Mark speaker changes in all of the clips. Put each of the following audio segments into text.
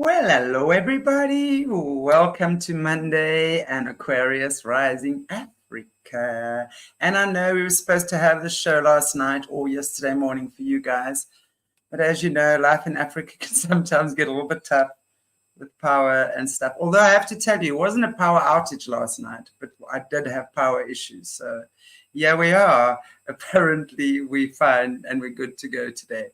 Speaker 1: Well, hello everybody. Welcome to Monday and Aquarius Rising Africa. And I know we were supposed to have the show last night or yesterday morning for you guys. But as you know, life in Africa can sometimes get a little bit tough with power and stuff. Although I have to tell you, it wasn't a power outage last night, but I did have power issues. So yeah, we are. Apparently we're fine and we're good to go today.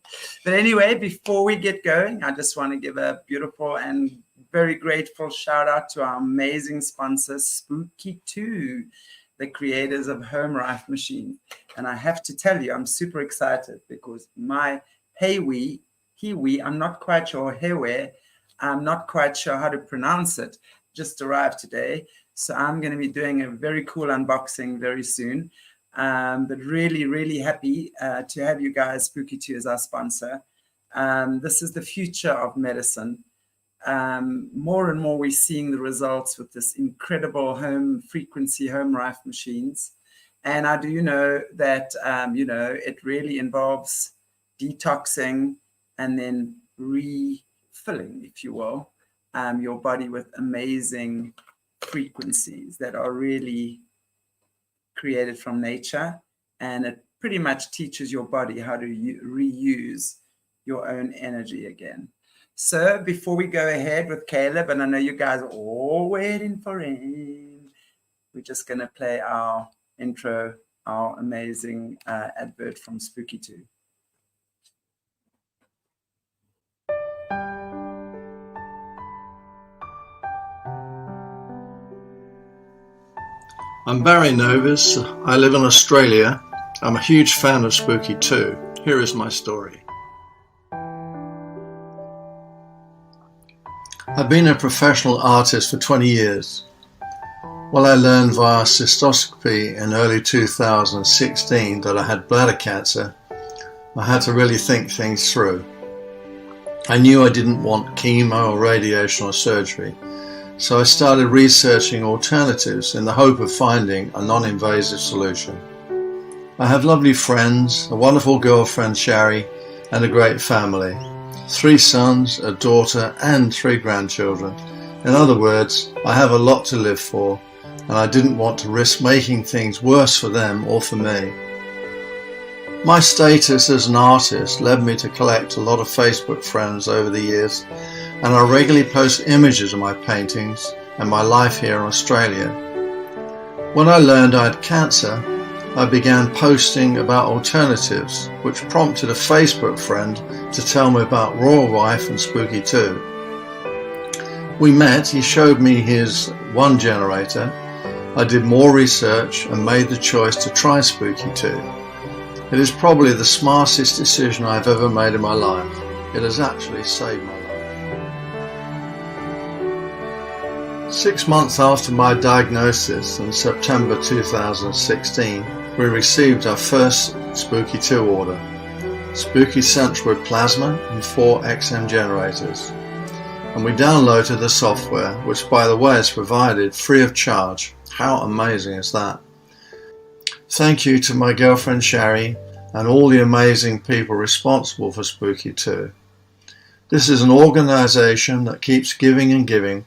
Speaker 1: But anyway, before we get going, I just want to give a beautiful and very grateful shout out to our amazing sponsor, SunKidz, the creators of Home Rife Machine. And I have to tell you, I'm super excited because my Hiwi, I'm not quite sure, Hiwi, I'm not quite sure how to pronounce it, just arrived today. So I'm going to be doing a very cool unboxing very soon. But really, really happy to have you guys, SunKidz, as our sponsor. This is the future of medicine. More and more we're seeing the results with this incredible home frequency, home rife machines. And I do know that, it really involves detoxing and then refilling, if you will, your body with amazing frequencies that are really created from nature, and it pretty much teaches your body how to reuse your own energy again. So before we go ahead with Caleb, and I know you guys are all waiting for him, we're just going to play our intro, our amazing advert from SunKidz.
Speaker 2: I'm Barry Novis. I live in Australia. I'm a huge fan of SunKidz. Here is my story. I've been a professional artist for 20 years. Well, I learned via cystoscopy in early 2016 that I had bladder cancer. I had to really think things through. I knew I didn't want chemo or radiation or surgery. So I started researching alternatives in the hope of finding a non-invasive solution. I have lovely friends, a wonderful girlfriend, Shari, and a great family. 3 sons, a daughter, and 3 grandchildren. In other words, I have a lot to live for, and I didn't want to risk making things worse for them or for me. My status as an artist led me to collect a lot of Facebook friends over the years, and I regularly post images of my paintings and my life here in Australia. When I learned I had cancer, I began posting about alternatives, which prompted a Facebook friend to tell me about Royal Rife and SunKidz. We met, he showed me his one generator. I did more research and made the choice to try SunKidz. It is probably the smartest decision I've ever made in my life. It has actually saved my life. 6 months after my diagnosis in September 2016, we received our first SunKidz order. SunKidz sent with plasma and 4 XM generators. And we downloaded the software, which by the way is provided free of charge. How amazing is that? Thank you to my girlfriend Shari and all the amazing people responsible for SunKidz. This is an organization that keeps giving and giving,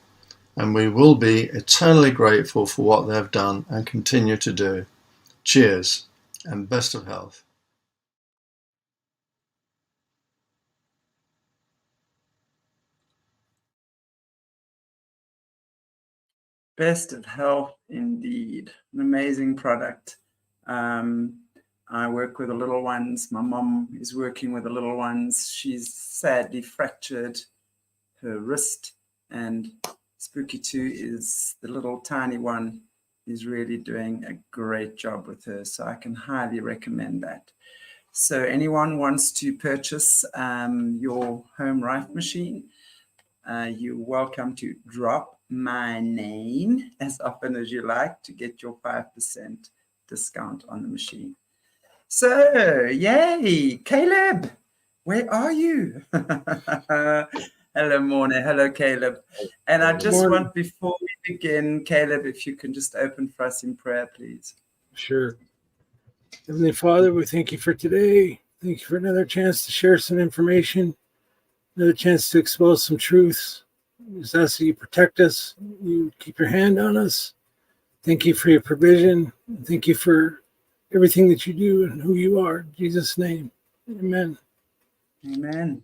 Speaker 2: and we will be eternally grateful for what they have done and continue to do. Cheers and best of health.
Speaker 1: Best of health indeed. An amazing product. I work with the little ones. My mom is working with the little ones. She's sadly fractured her wrist, and SunKidz is the little tiny one, is really doing a great job with her. So I can highly recommend that. So anyone wants to purchase your home rife machine, you're welcome to drop my name as often as you like to get your 5% discount on the machine. So, yay, Caleb, where are you? Hello, Morné. Hello, Caleb. And I just want, before we begin, Caleb, if you can just open for us in prayer, please.
Speaker 3: Sure. Heavenly Father, we thank you for today. Thank you for another chance to share some information, another chance to expose some truths. Just ask that you protect us. You keep your hand on us. Thank you for your provision. Thank you for everything that you do and who you are. In Jesus' name, amen.
Speaker 1: Amen.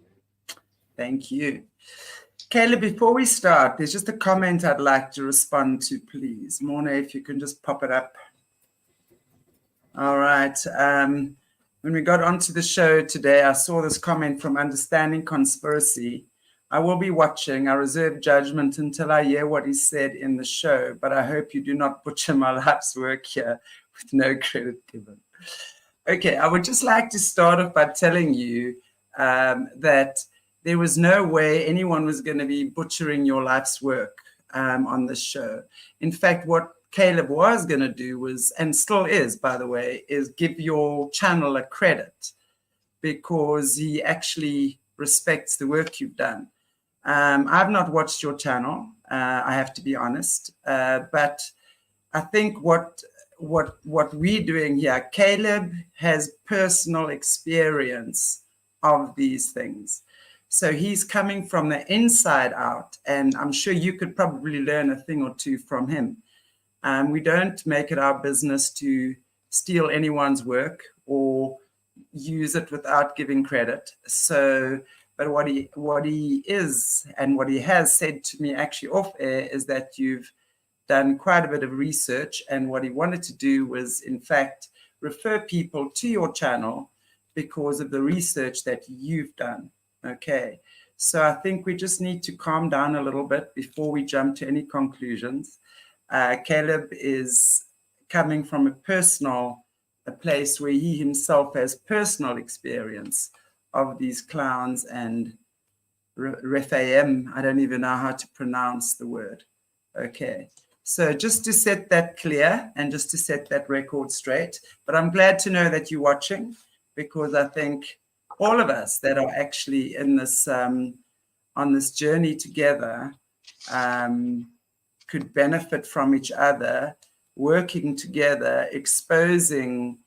Speaker 1: Thank you. Caleb, before we start, there's just a comment I'd like to respond to, please. Morné, if you can just pop it up. All right. When we got onto the show today, I saw this comment from Understanding Conspiracy. I will be watching. I reserve judgment until I hear what is said in the show, but I hope you do not butcher my life's work here with no credit given. Okay, I would just like to start off by telling you that there was no way anyone was going to be butchering your life's work on this show. In fact, what Caleb was going to do was, and still is, by the way, is give your channel a credit because he actually respects the work you've done. I've not watched your channel, I have to be honest, but I think what we're doing here, Caleb has personal experience of these things. So he's coming from the inside out, and I'm sure you could probably learn a thing or two from him. We don't make it our business to steal anyone's work or use it without giving credit. So, but what he is and what he has said to me actually off air is that you've done quite a bit of research, and what he wanted to do was, in fact, refer people to your channel because of the research that you've done. Okay, so I think we just need to calm down a little bit before we jump to any conclusions. Caleb is coming from a place where he himself has personal experience of these clowns and Rephaim. I don't even know how to pronounce the word. Okay, so just to set that clear and just to set that record straight, but I'm glad to know that you're watching, because I think all of us that are actually in this on this journey together could benefit from each other, working together, exposing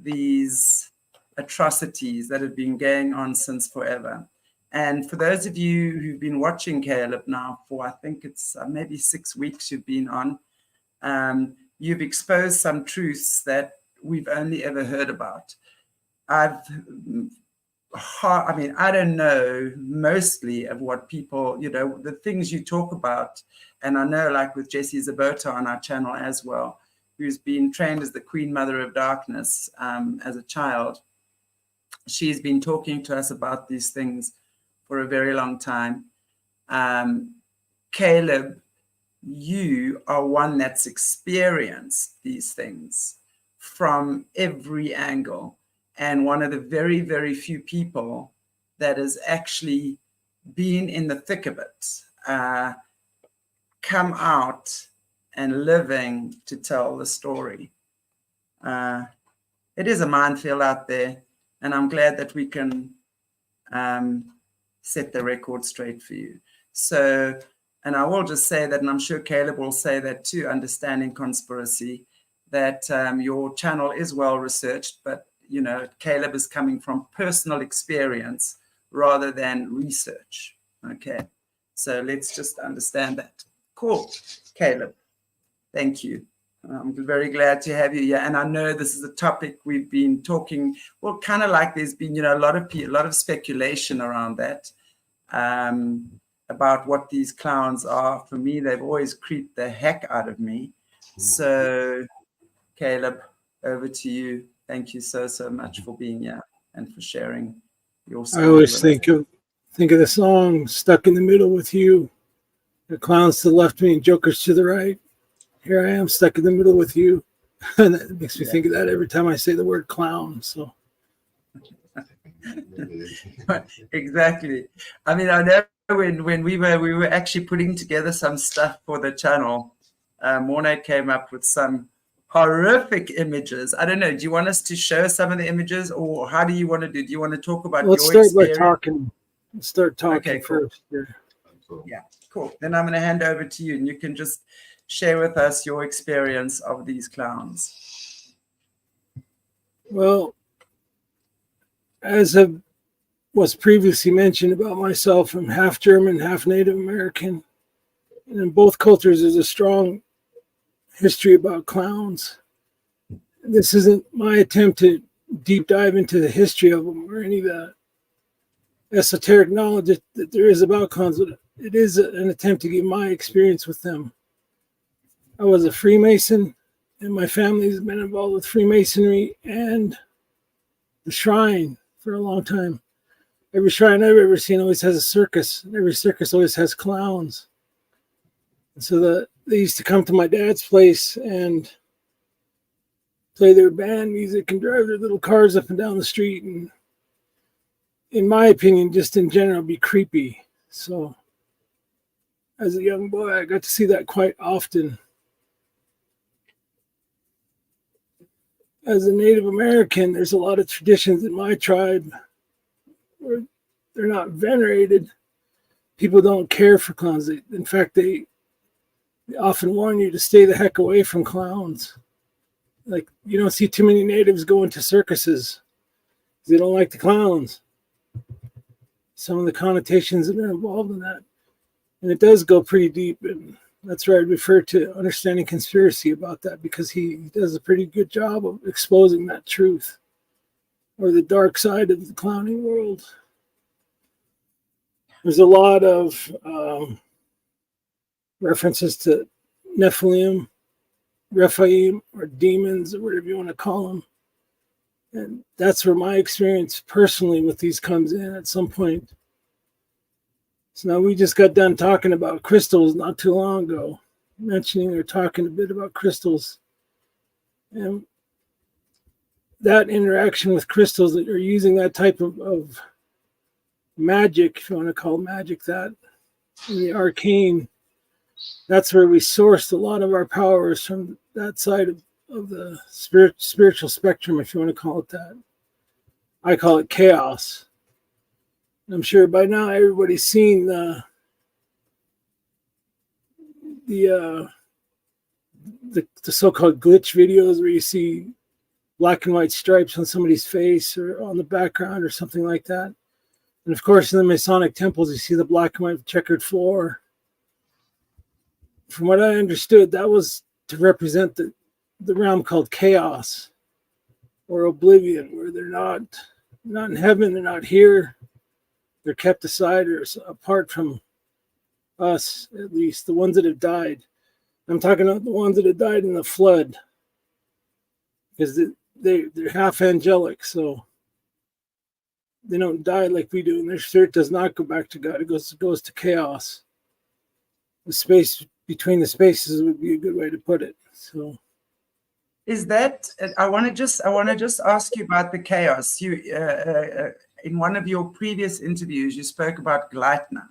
Speaker 1: these atrocities that have been going on since forever. And for those of you who've been watching Caleb now for, I think it's maybe 6 weeks you've been on, you've exposed some truths that we've only ever heard about. I don't know mostly of what people, the things you talk about. And I know, like with Jessie Zabota on our channel as well, who's been trained as the Queen Mother of Darkness as a child. She's been talking to us about these things for a very long time. Caleb, you are one that's experienced these things from every angle, and one of the very, very few people that has actually been in the thick of it, come out and living to tell the story. It is a minefield out there, and I'm glad that we can set the record straight for you. So, and I will just say that, and I'm sure Caleb will say that too, Understanding Conspiracy, that your channel is well researched, but Caleb is coming from personal experience rather than research. Okay, so let's just understand that. Cool, Caleb. Thank you. I'm very glad to have you here. And I know this is a topic we've been talking, well, kind of like there's been, a lot of speculation around that, about what these clowns are. For me, they've always creeped the heck out of me. So, Caleb, over to you. Thank you so much for being here and for sharing your story.
Speaker 3: I always think of the song "Stuck in the Middle with You." The clowns to the left of me and jokers to the right. Here I am, stuck in the middle with you. And that makes me think of that every time I say the word clown. So
Speaker 1: exactly. I mean, I know when we were actually putting together some stuff for the channel, Morné came up with some horrific images. I don't know. Do you want us to show some of the images, or how do you want to do? Do you want to talk about your experience?
Speaker 3: Let's start talking
Speaker 1: Okay, cool.
Speaker 3: first.
Speaker 1: Yeah, cool. Then I'm going to hand over to you, and you can just share with us your experience of these clowns.
Speaker 3: Well, as was previously mentioned about myself, I'm half German, half Native American. And in both cultures, there's a strong history about clowns. This isn't my attempt to deep dive into the history of them or any of the esoteric knowledge that there is about clowns, but it is an attempt to give my experience with them. I was a Freemason, and my family has been involved with Freemasonry and the shrine for a long time. Every shrine I've ever seen always has a circus, and every circus always has clowns. And so they used to come to my dad's place and play their band music and drive their little cars up and down the street, and in my opinion, just in general, be creepy. So as a young boy, I got to see that quite often. As a Native American, there's a lot of traditions in my tribe where they're not venerated. People don't care for clowns. In fact, they often warn you to stay the heck away from clowns. Like, you don't see too many natives going to circuses. They don't like the clowns. Some of the connotations that are involved in that. And it does go pretty deep. And that's where I refer to Understanding Conspiracy about that, because he does a pretty good job of exposing that truth, or the dark side of the clowning world. There's a lot of references to Nephilim, Rephaim, or demons, or whatever you want to call them. And that's where my experience personally with these comes in at some point. So now we just got done talking about crystals not too long ago, mentioning or talking a bit about crystals. And that interaction with crystals that are using that type of magic, if you want to call magic that, in the arcane, that's where we sourced a lot of our powers, from that side of the spiritual spectrum, if you want to call it that. I call it chaos. I'm sure by now everybody's seen the so-called glitch videos where you see black and white stripes on somebody's face or on the background or something like that. And of course, in the Masonic temples, you see the black and white checkered floor. From what I understood, that was to represent the realm called chaos or oblivion, where they're not in heaven, they're not here. They're kept aside or apart from us, at least the ones that have died. I'm talking about the ones that have died in the flood, because they're half angelic, so they don't die like we do, and their spirit does not go back to God. It goes to chaos. The space between the spaces would be a good way to put it. So,
Speaker 1: is that? I want to just ask you about the chaos. You in one of your previous interviews, you spoke about Gleitner,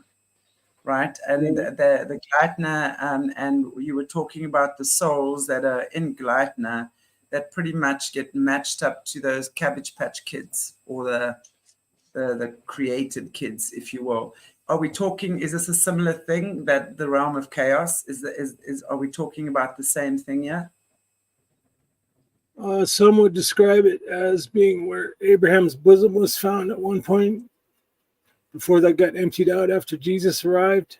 Speaker 1: right? And the Gleitner, and you were talking about the souls that are in Gleitner that pretty much get matched up to those Cabbage Patch Kids, or the created kids, if you will. Are we talking? Is this a similar thing, that the realm of chaos are we talking about the same thing here?
Speaker 3: Some would describe it as being where Abraham's bosom was found at one point, before that got emptied out after Jesus arrived.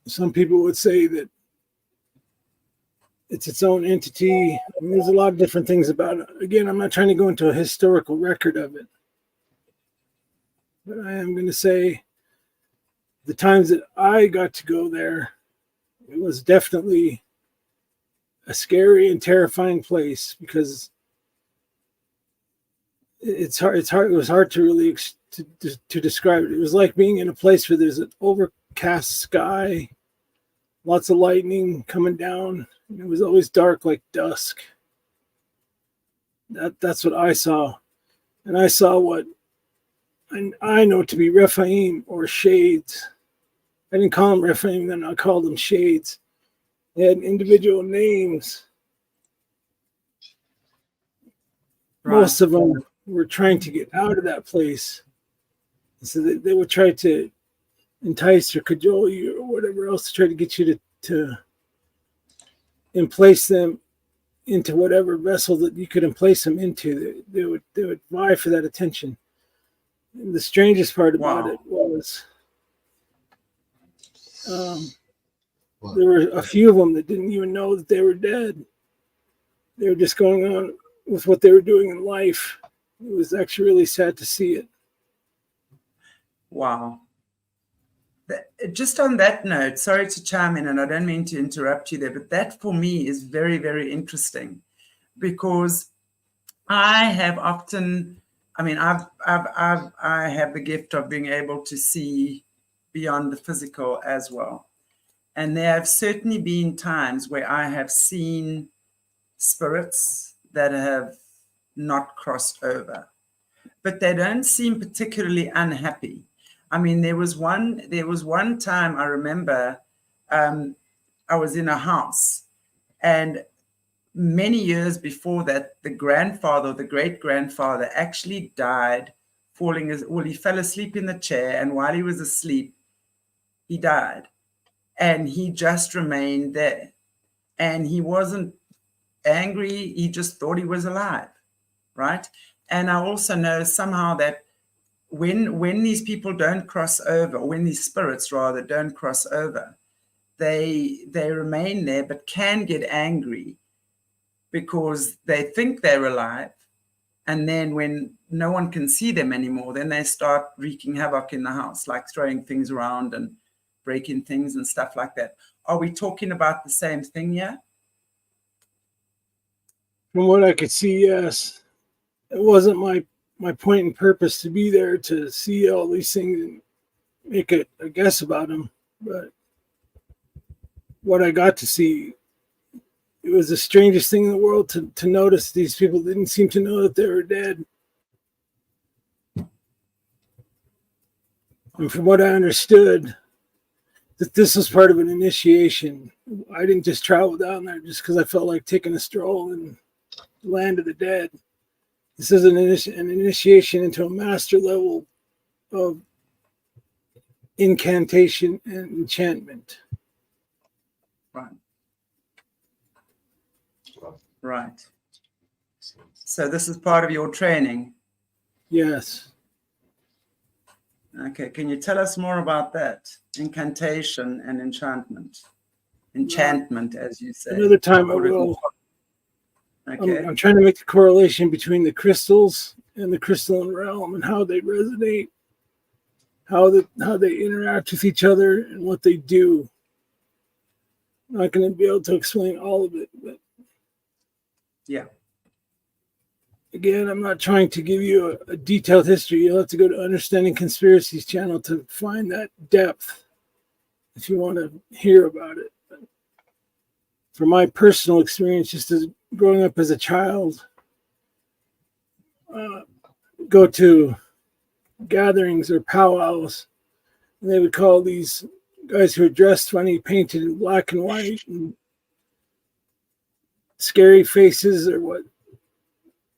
Speaker 3: Some people would say that it's its own entity. I mean, there's a lot of different things about it. Again, I'm not trying to go into a historical record of it, but I am going to say the times that I got to go there, it was definitely a scary and terrifying place, because it was hard to really to describe it. It was like being in a place where there's an overcast sky, lots of lightning coming down, and it was always dark like dusk. That's what I saw. And I saw what I know to be Rephaim, or shades. I didn't call them Rephaim then, I called them shades. They had individual names. Right. Most of them were trying to get out of that place. So they would try to entice or cajole you or whatever else to try to get you to emplace them into whatever vessel that you could emplace them into. They would vie for that attention. And the strangest part about it was There were a few of them that didn't even know that they were dead. They were just going on with what they were doing in life. It was actually really sad to see it.
Speaker 1: Wow. Just on that note, sorry to chime in, and I don't mean to interrupt you there, but that for me is very, very interesting, because I have often, I have the gift of being able to see beyond the physical as well. And there have certainly been times where I have seen spirits that have not crossed over, but they don't seem particularly unhappy. There was one time I remember, I was in a house, and many years before that, the great-grandfather actually died he fell asleep in the chair, and while he was asleep, he died. And he just remained there. And he wasn't angry, he just thought he was alive, right? And I also know somehow that when these people don't cross over, or when these spirits rather don't cross over, they remain there, but can get angry because they think they're alive. And then when no one can see them anymore, then they start wreaking havoc in the house, like throwing things around and breaking things and stuff like that. Are we talking about the same thing here?
Speaker 3: From what I could see, yes. It wasn't my point and purpose to be there to see all these things and make a guess about them. But what I got to see, it was the strangest thing in the world to notice these people didn't seem to know that they were dead. And from what I understood, that this was part of an initiation. I didn't just travel down there just because I felt like taking a stroll in the land of the dead. This is an initiation into a master level of incantation and enchantment.
Speaker 1: Right. Right. So this is part of your training?
Speaker 3: Yes.
Speaker 1: Okay. Can you tell us more about that? Incantation and enchantment. Enchantment, as you say.
Speaker 3: Another time I will.
Speaker 1: Okay.
Speaker 3: I'm trying to make the correlation between the crystals and the crystalline realm and how they resonate, how they interact with each other and what they do. I'm not going to be able to explain all of it, but
Speaker 1: yeah.
Speaker 3: Again, I'm not trying to give you a detailed history. You'll have to go to Understanding Conspiracies channel to find that depth if you want to hear about it. But from my personal experience, just as growing up as a child, go to gatherings or powwows, and they would call these guys who are dressed funny, painted in black and white, and scary faces, or what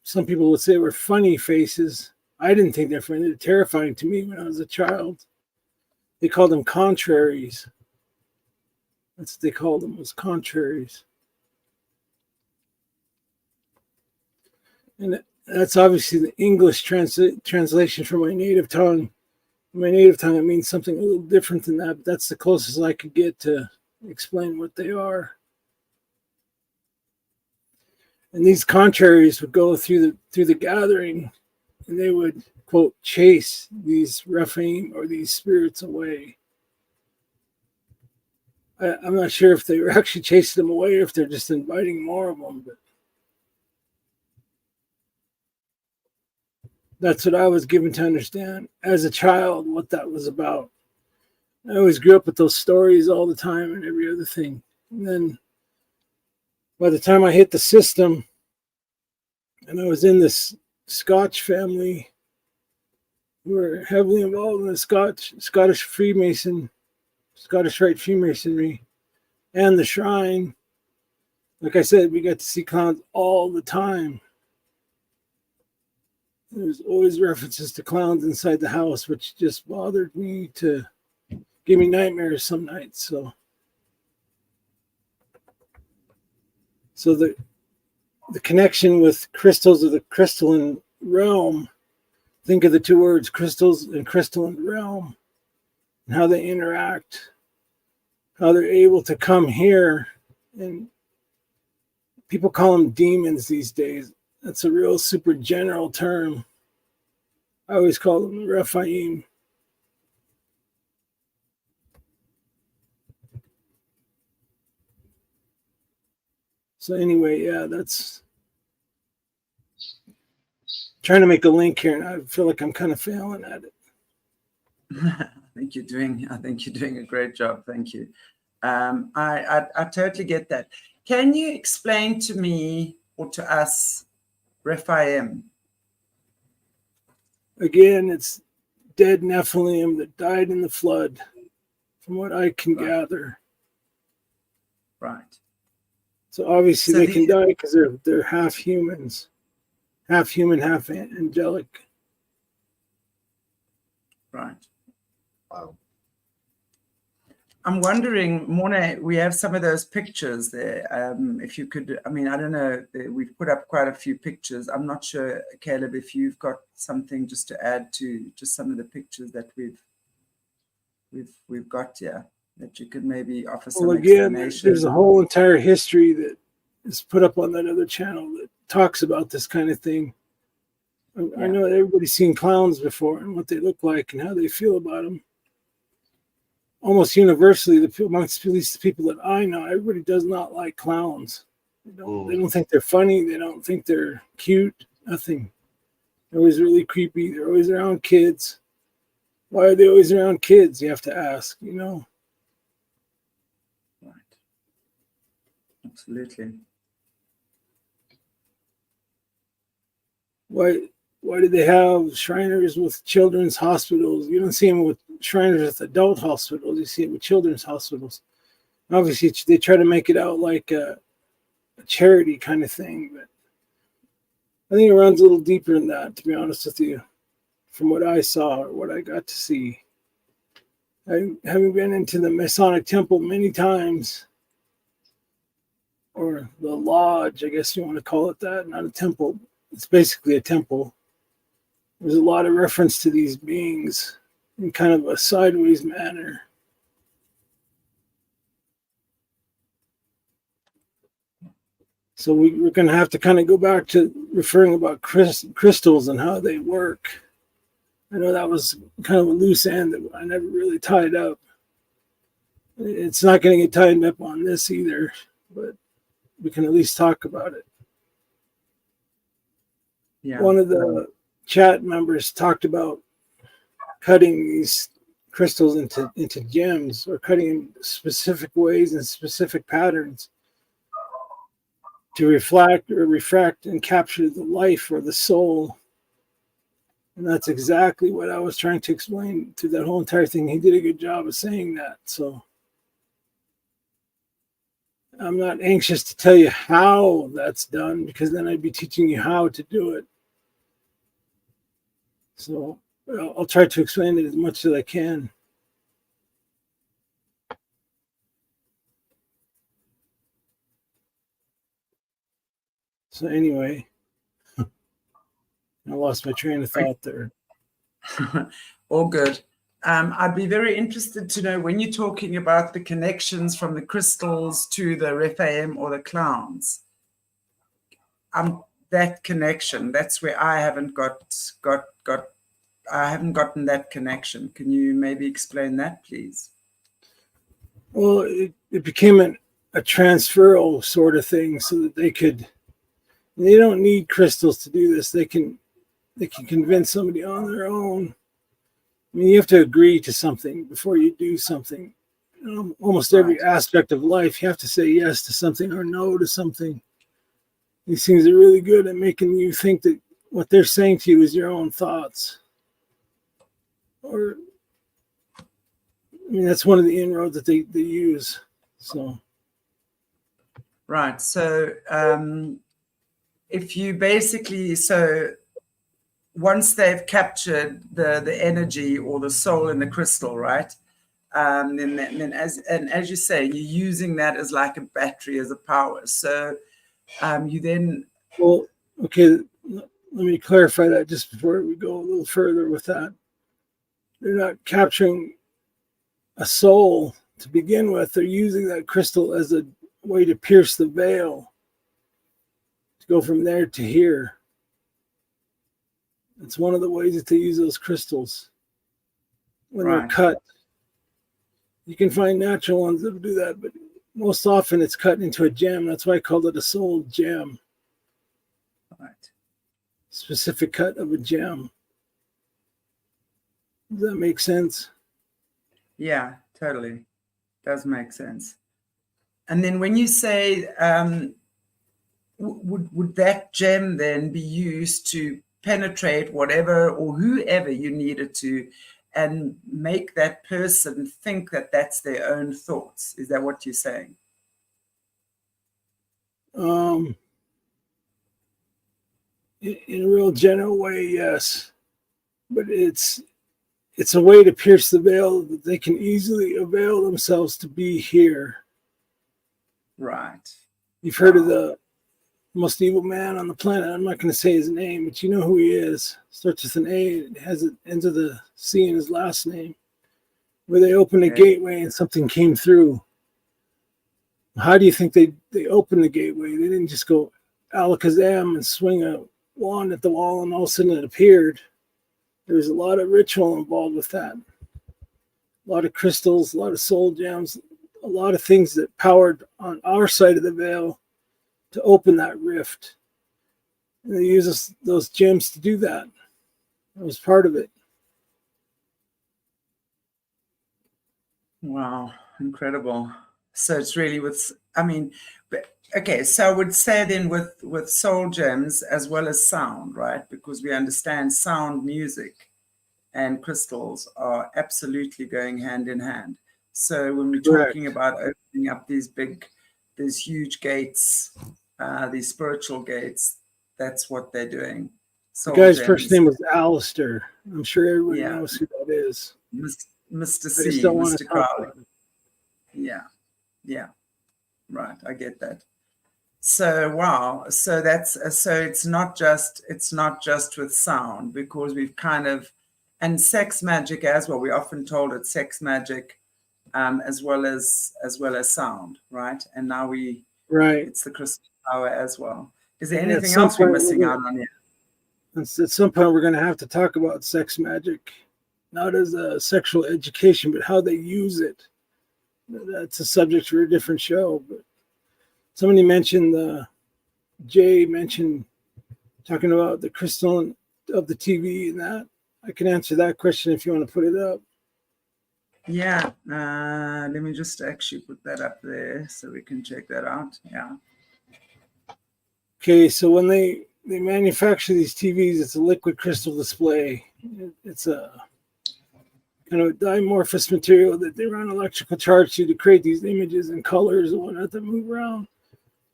Speaker 3: some people would say were funny faces. I didn't think they're funny. They're terrifying to me when I was a child. They called them contraries. That's what they called them, was contraries. And that's obviously the English translation from my native tongue. In my native tongue, it means something a little different than that, but that's the closest I could get to explain what they are. And these contraries would go through the gathering, and they would, quote, chase these Rephaim or these spirits away. I'm not sure if they were actually chasing them away or if they're just inviting more of them, but that's what I was given to understand as a child, what that was about. I always grew up with those stories all the time and every other thing. And then by the time I hit the system, and I was in this Scotch family, we were heavily involved in the Scottish Rite Freemasonry, and the shrine. Like I said, we got to see clowns all the time. There's always references to clowns inside the house, which just bothered me to give me nightmares some nights. So the connection with crystals of the crystalline realm, think of the two words, crystals and crystalline realm, and how they interact, how they're able to come here, and people call them demons these days. That's a real super general term. I always call them Rephaim. So anyway, yeah, that's trying to make a link here, and I feel like I'm kind of failing at it.
Speaker 1: I think you're doing a great job. Thank you. I totally get that. Can you explain to me or to us Rephaim?
Speaker 3: Again, it's dead Nephilim that died in the flood, from what I can gather.
Speaker 1: Right.
Speaker 3: So obviously they can die because they're half humans, half human, half angelic.
Speaker 1: Right.
Speaker 2: Wow.
Speaker 1: I'm wondering, Morné, we have some of those pictures there. If you could, I mean, I don't know, we've put up quite a few pictures. I'm not sure, Caleb, if you've got something just to add to just some of the pictures that we've got here, that you could maybe offer some explanation.
Speaker 3: There's a whole entire history that is put up on that other channel that talks about this kind of thing. I know everybody's seen clowns before and what they look like and how they feel about them. Almost universally, amongst at least the people that I know, everybody does not like clowns. They don't think they're funny. They don't think they're cute. Nothing. They're always really creepy. They're always around kids. Why are they always around kids? You have to ask, you know.
Speaker 1: Right. Absolutely.
Speaker 3: Why do they have Shriners with children's hospitals? You don't see them with Shriners with adult hospitals. You see it with children's hospitals. Obviously, they try to make it out like a charity kind of thing, but I think it runs a little deeper than that, to be honest with you, from what I saw or what I got to see. Having been into the Masonic Temple many times, or the lodge, I guess you want to call it that, not a temple. It's basically a temple. There's a lot of reference to these beings in kind of a sideways manner. So we're going to have to kind of go back to referring about crystals and how they work. I know that was kind of a loose end that I never really tied up. It's not going to get tied up on this either, but we can at least talk about it.
Speaker 1: Yeah.
Speaker 3: One of the chat members talked about cutting these crystals into gems, or cutting in specific ways and specific patterns to reflect or refract and capture the life or the soul. And that's exactly what I was trying to explain through that whole entire thing. He did a good job of saying that. So I'm not anxious to tell you how that's done, because then I'd be teaching you how to do it. So I'll try to explain it as much as I can. So anyway, I lost my train of thought there.
Speaker 1: All good. I'd be very interested to know, when you're talking about the connections from the crystals to the Rephaim or the clowns, that connection, that's where I haven't I haven't gotten that connection. Can you maybe explain that, please?
Speaker 3: Well, it became a transferal sort of thing, so that they don't need crystals to do this. They can convince somebody on their own. I mean, you have to agree to something before you do something. Almost every aspect of life, you have to say yes to something or no to something. These things are really good at making you think that what they're saying to you is your own thoughts. Or, I mean, that's one of the inroads that they use. So,
Speaker 1: right. So, if you basically, once they've captured the energy or the soul in the crystal, right? Then as you say, you're using that as like a battery, as a power. So, you then.
Speaker 3: Well, okay. Let me clarify that just before we go a little further with that. They're not capturing a soul to begin with, they're using that crystal as a way to pierce the veil, to go from there to here. It's one of the ways that they use those crystals when they're cut. You can find natural ones that do that, but most often it's cut into a gem. That's why I called it a soul gem.
Speaker 1: Right.
Speaker 3: Specific cut of a gem. Does that make sense?
Speaker 1: Yeah, totally. Does make sense. And then when you say, would that gem then be used to penetrate whatever or whoever you needed to, and make that person think that that's their own thoughts? Is that what you're saying?
Speaker 3: In a real general way, yes. But it's a way to pierce the veil that they can easily avail themselves to be here. Right. You've heard of the most evil man on the planet. I'm not going to say his name, but you know who he is. Starts with an A. It has it ends with a C in his last name. Where they opened a gateway and something came through. How do you think they opened the gateway? They didn't just go alakazam and swing a wand at the wall and all of a sudden it appeared. There was a lot of ritual involved with that. A lot of crystals, a lot of soul gems, a lot of things that powered on our side of the veil to open that rift. And they use those gems to do that. That was part of it.
Speaker 1: Wow, incredible. So it's really okay, so I would say then with soul gems as well as sound, right? Because we understand sound, music, and crystals are absolutely going hand in hand. So when we're talking about opening up these huge gates, these spiritual gates, that's what they're doing.
Speaker 3: The guy's first name was Alistair. I'm sure everybody knows who that is.
Speaker 1: Mr. C, Mr. Crowley. Yeah. Right, I get that. So wow, so it's not just with sound, because we've kind of, and sex magic as well. We're often told it's sex magic, as well as sound, right? And now it's the crystal power as well. Is there anything else we're missing out on here?
Speaker 3: At some point, we're going to have to talk about sex magic, not as a sexual education, but how they use it. That's a subject for a different show. But somebody mentioned, Jay mentioned talking about the crystal of the TV and that. I can answer that question if you want to put it up.
Speaker 1: Yeah, let me just actually put that up there so we can check that out. Yeah.
Speaker 3: Okay, so when they manufacture these TVs, it's a liquid crystal display. It's a kind of a dimorphous material that they run electrical charge to create these images and colors and whatnot that move around.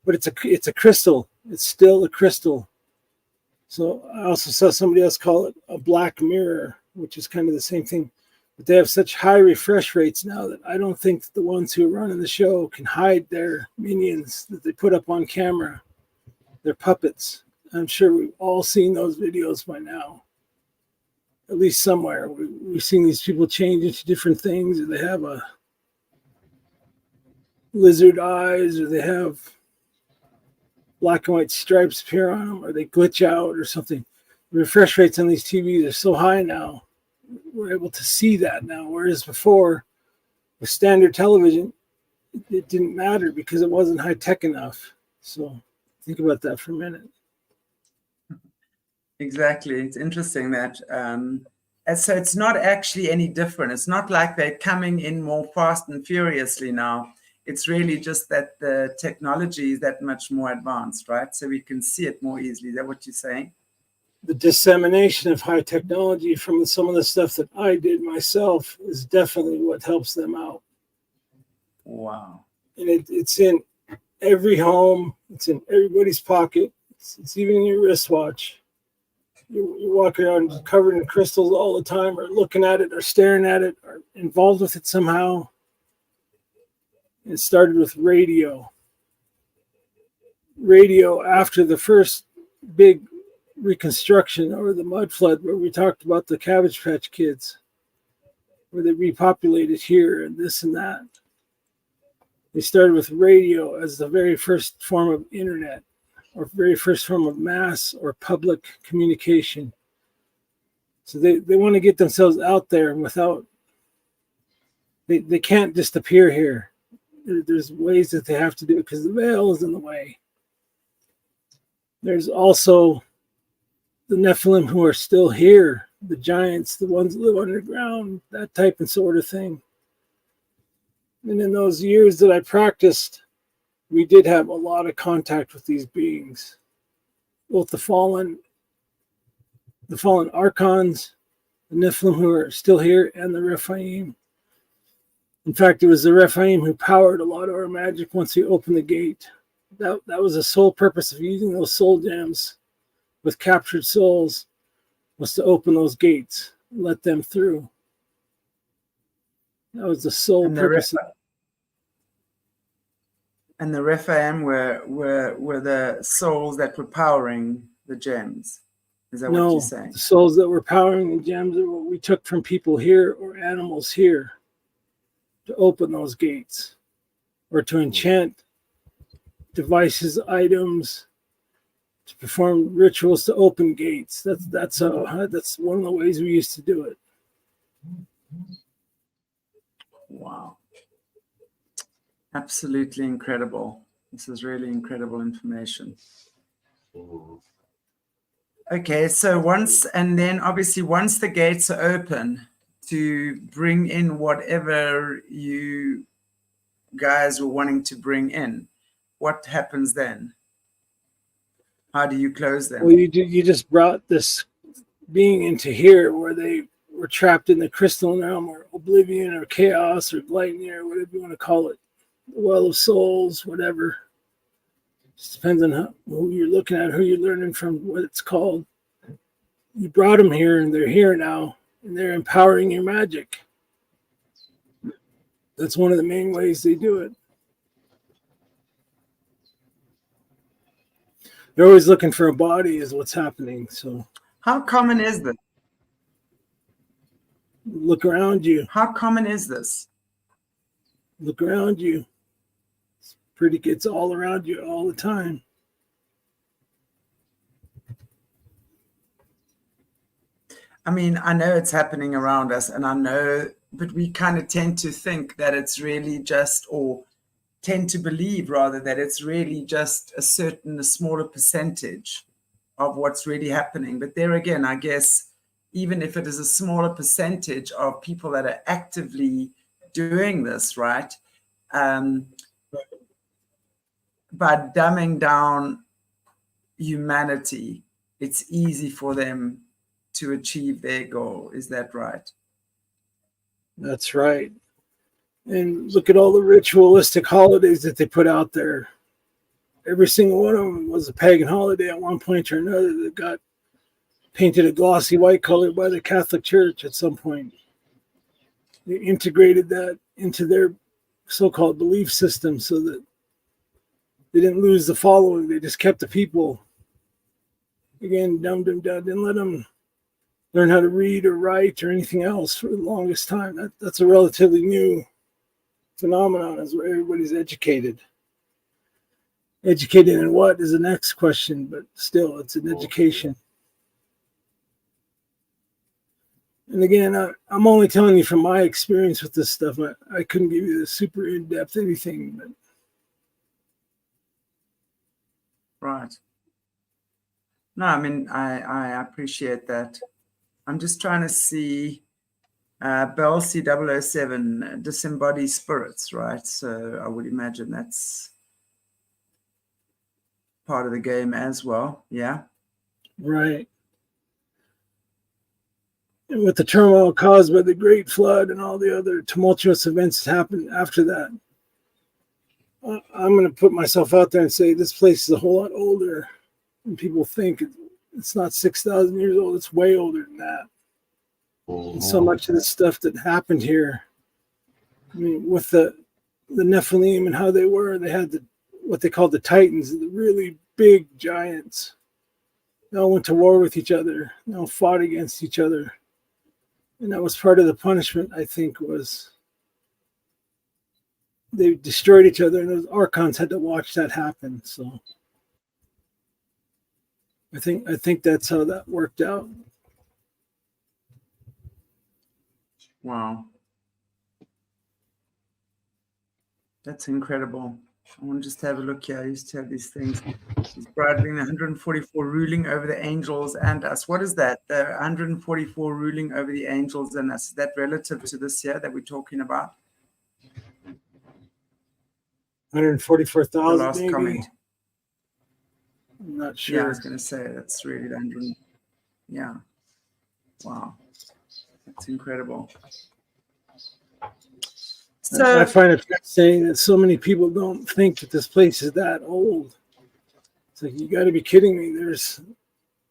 Speaker 3: But it's a crystal. It's still a crystal. So I also saw somebody else call it a black mirror, which is kind of the same thing. But they have such high refresh rates now that I don't think that the ones who are running the show can hide their minions that they put up on camera. They're puppets. I'm sure we've all seen those videos by now. At least somewhere. We've seen these people change into different things, or they have a lizard eyes, or they have black and white stripes appear on them, or they glitch out or something. The refresh rates on these TVs are so high now. We're able to see that now, whereas before, with standard television, it didn't matter because it wasn't high-tech enough. So think about that for a minute.
Speaker 1: Exactly. It's interesting that, and so it's not actually any different. It's not like they're coming in more fast and furiously now. It's really just that the technology is that much more advanced, right? So we can see it more easily. Is that what you're saying?
Speaker 3: The dissemination of high technology from some of the stuff that I did myself is definitely what helps them out.
Speaker 1: Wow.
Speaker 3: And it's in every home. It's in everybody's pocket. It's even in your wristwatch. You're walking around covered in crystals all the time, or looking at it, or staring at it, or involved with it somehow. It started with radio. Radio after the first big reconstruction or the mud flood, where we talked about the Cabbage Patch Kids, where they repopulated here and this and that. They started with radio as the very first form of internet, or very first form of mass or public communication. So they want to get themselves out there without, they can't just appear here. There's ways that they have to do it because the veil is in the way. There's also the Nephilim who are still here, the giants, the ones that live underground, that type and sort of thing. And in those years that I practiced, we did have a lot of contact with these beings, both the fallen archons, the Nephilim who are still here, and the Rephaim. In fact, it was the Rephaim who powered a lot of our magic once we opened the gate. That was the sole purpose of using those soul gems with captured souls, was to open those gates and let them through. That was the sole purpose.
Speaker 1: And the Rephaim were the souls that were powering the gems. Is that what you're saying?
Speaker 3: The souls that were powering the gems are what we took from people here or animals here to open those gates, or to enchant devices, items, to perform rituals to open gates. That's one of the ways we used to do it.
Speaker 1: Wow. Absolutely incredible. This is really incredible information. Okay, so once the gates are open to bring in whatever you guys were wanting to bring in, what happens then? How do you close them?
Speaker 3: Well, you just brought this being into here where they were trapped in the crystal realm, or oblivion, or chaos, or gluttony, or whatever you want to call it. The well of souls, whatever. Just depends on who you're looking at, who you're learning from, what it's called. You brought them here, and they're here now, and they're empowering your magic. That's one of the main ways they do it. They're always looking for a body is what's happening. So
Speaker 1: how common is this?
Speaker 3: Look around you.
Speaker 1: How common is this?
Speaker 3: Look around you. It's all around you all the time.
Speaker 1: I mean, I know it's happening around us, and I know, but we kind of tend to think that it's really just, or tend to believe rather, that it's really just a smaller percentage of what's really happening. But there again, I guess, even if it is a smaller percentage of people that are actively doing this, right? By dumbing down humanity, it's easy for them to achieve their goal. Is that right?
Speaker 3: That's right. And look at all the ritualistic holidays that they put out there. Every single one of them was a pagan holiday at one point or another that got painted a glossy white color by the Catholic Church at some point. They integrated that into their so-called belief system so that they didn't lose the following. They just kept the people. Again, dumbed them down, didn't let them learn how to read or write or anything else for the longest time. That's a relatively new phenomenon, is where everybody's educated. Educated in what is the next question, but still, it's an education. And again, I'm only telling you from my experience with this stuff. I couldn't give you the super in-depth anything. But.
Speaker 1: Right. No, I mean, I appreciate that. I'm just trying to see Bell C007, disembodied spirits, right? So I would imagine that's part of the game as well. Yeah.
Speaker 3: Right. And with the turmoil caused by the Great Flood and all the other tumultuous events that happened after that, I'm going to put myself out there and say this place is a whole lot older than people think. It's not 6,000 years old. It's way older than that. And so much of the stuff that happened here, I mean, with the Nephilim and how they were, they had what they called the Titans, the really big giants. They all went to war with each other. They all fought against each other. And that was part of the punishment, I think, was they destroyed each other, and those archons had to watch that happen. So I think that's how that worked out.
Speaker 1: Wow. That's incredible. I want to just have a look here. I used to have these things. His bride being 144 ruling over the angels and us. What is that? The 144 ruling over the angels and us. Is that relative to this year that we're talking about?
Speaker 3: 144,000.
Speaker 1: The last
Speaker 3: maybe.
Speaker 1: comment.
Speaker 3: I'm not sure.
Speaker 1: Yeah, I was going to say that's really the 100. Yeah. Wow. That's incredible. So
Speaker 3: I find it fascinating that so many people don't think that this place is that old. It's like, you got to be kidding me.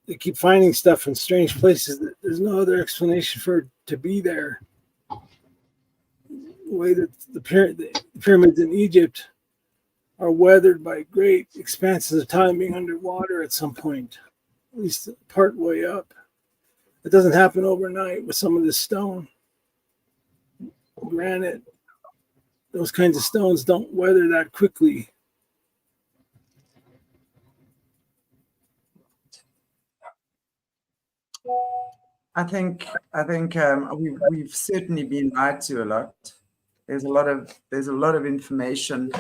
Speaker 3: They keep finding stuff in strange places that there's no other explanation for it to be there. The way that the pyramids in Egypt are weathered by great expanses of time being underwater at some point, at least part way up. It doesn't happen overnight with some of this stone. Granite, those kinds of stones don't weather that quickly.
Speaker 1: I think we've certainly been lied to a lot. There's a lot of information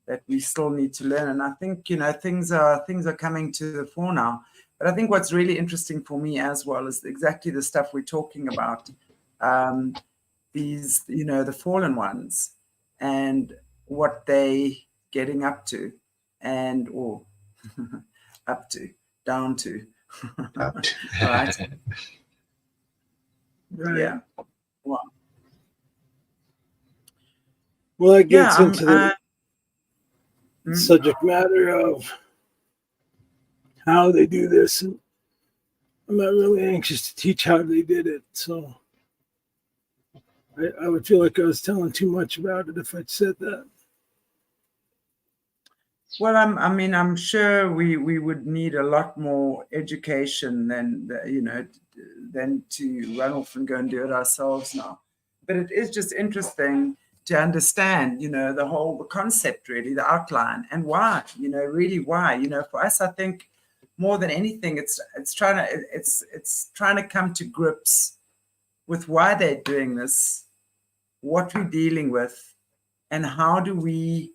Speaker 1: that we still need to learn, and I think things are coming to the fore now. But I think what's really interesting for me as well is exactly the stuff we're talking about. These the fallen ones and what they getting up to, or up to, down to, right?
Speaker 3: Right.
Speaker 1: Yeah. Wow.
Speaker 3: Well, that gets into the subject matter of how they do this. And I'm not really anxious to teach how they did it. So I would feel like I was telling too much about it if I'd said that.
Speaker 1: Well, I'm sure we would need a lot more education than to run off and go and do it ourselves now. But it is just interesting to understand, the concept, really, the outline, and why, really why. For us, I think more than anything, it's trying to come to grips with why they're doing this, what we're dealing with, and how do we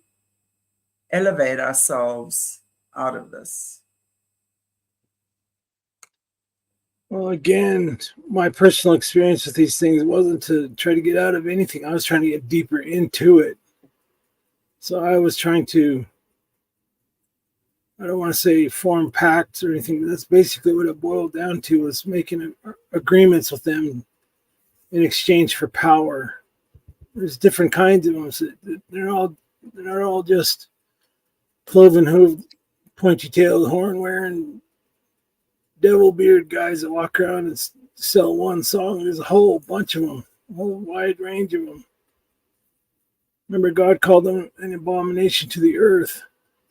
Speaker 1: elevate ourselves out of this.
Speaker 3: Well, again, my personal experience with these things wasn't to try to get out of anything. I was trying to get deeper into it. So I was trying to, I don't want to say form pacts or anything, but that's basically what it boiled down to, was making agreements with them in exchange for power. There's different kinds of them. So they're not all just cloven hooved, pointy tailed, horn wearing devil beard guys that walk around and sell one song. There's a whole bunch of them, a whole wide range of them. Remember, God called them an abomination to the earth.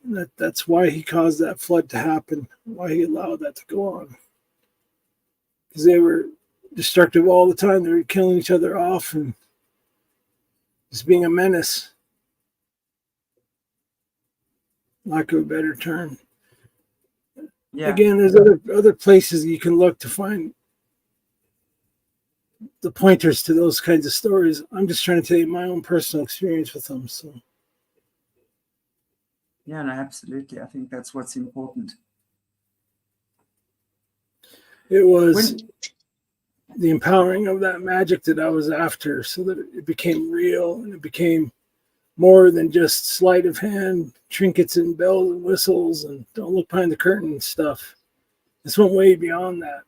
Speaker 3: And that's why he caused that flood to happen, why he allowed that to go on. Because they were destructive all the time. They were killing each other off and just being a menace. Lack of a better term.
Speaker 1: Yeah.
Speaker 3: Again, there's other places you can look to find the pointers to those kinds of stories. I'm just trying to tell you my own personal experience with them. So,
Speaker 1: yeah, no, absolutely. I think that's what's important.
Speaker 3: It was the empowering of that magic that I was after, so that it became real and it became more than just sleight of hand, trinkets and bells and whistles and don't look behind the curtain stuff. This went way beyond that.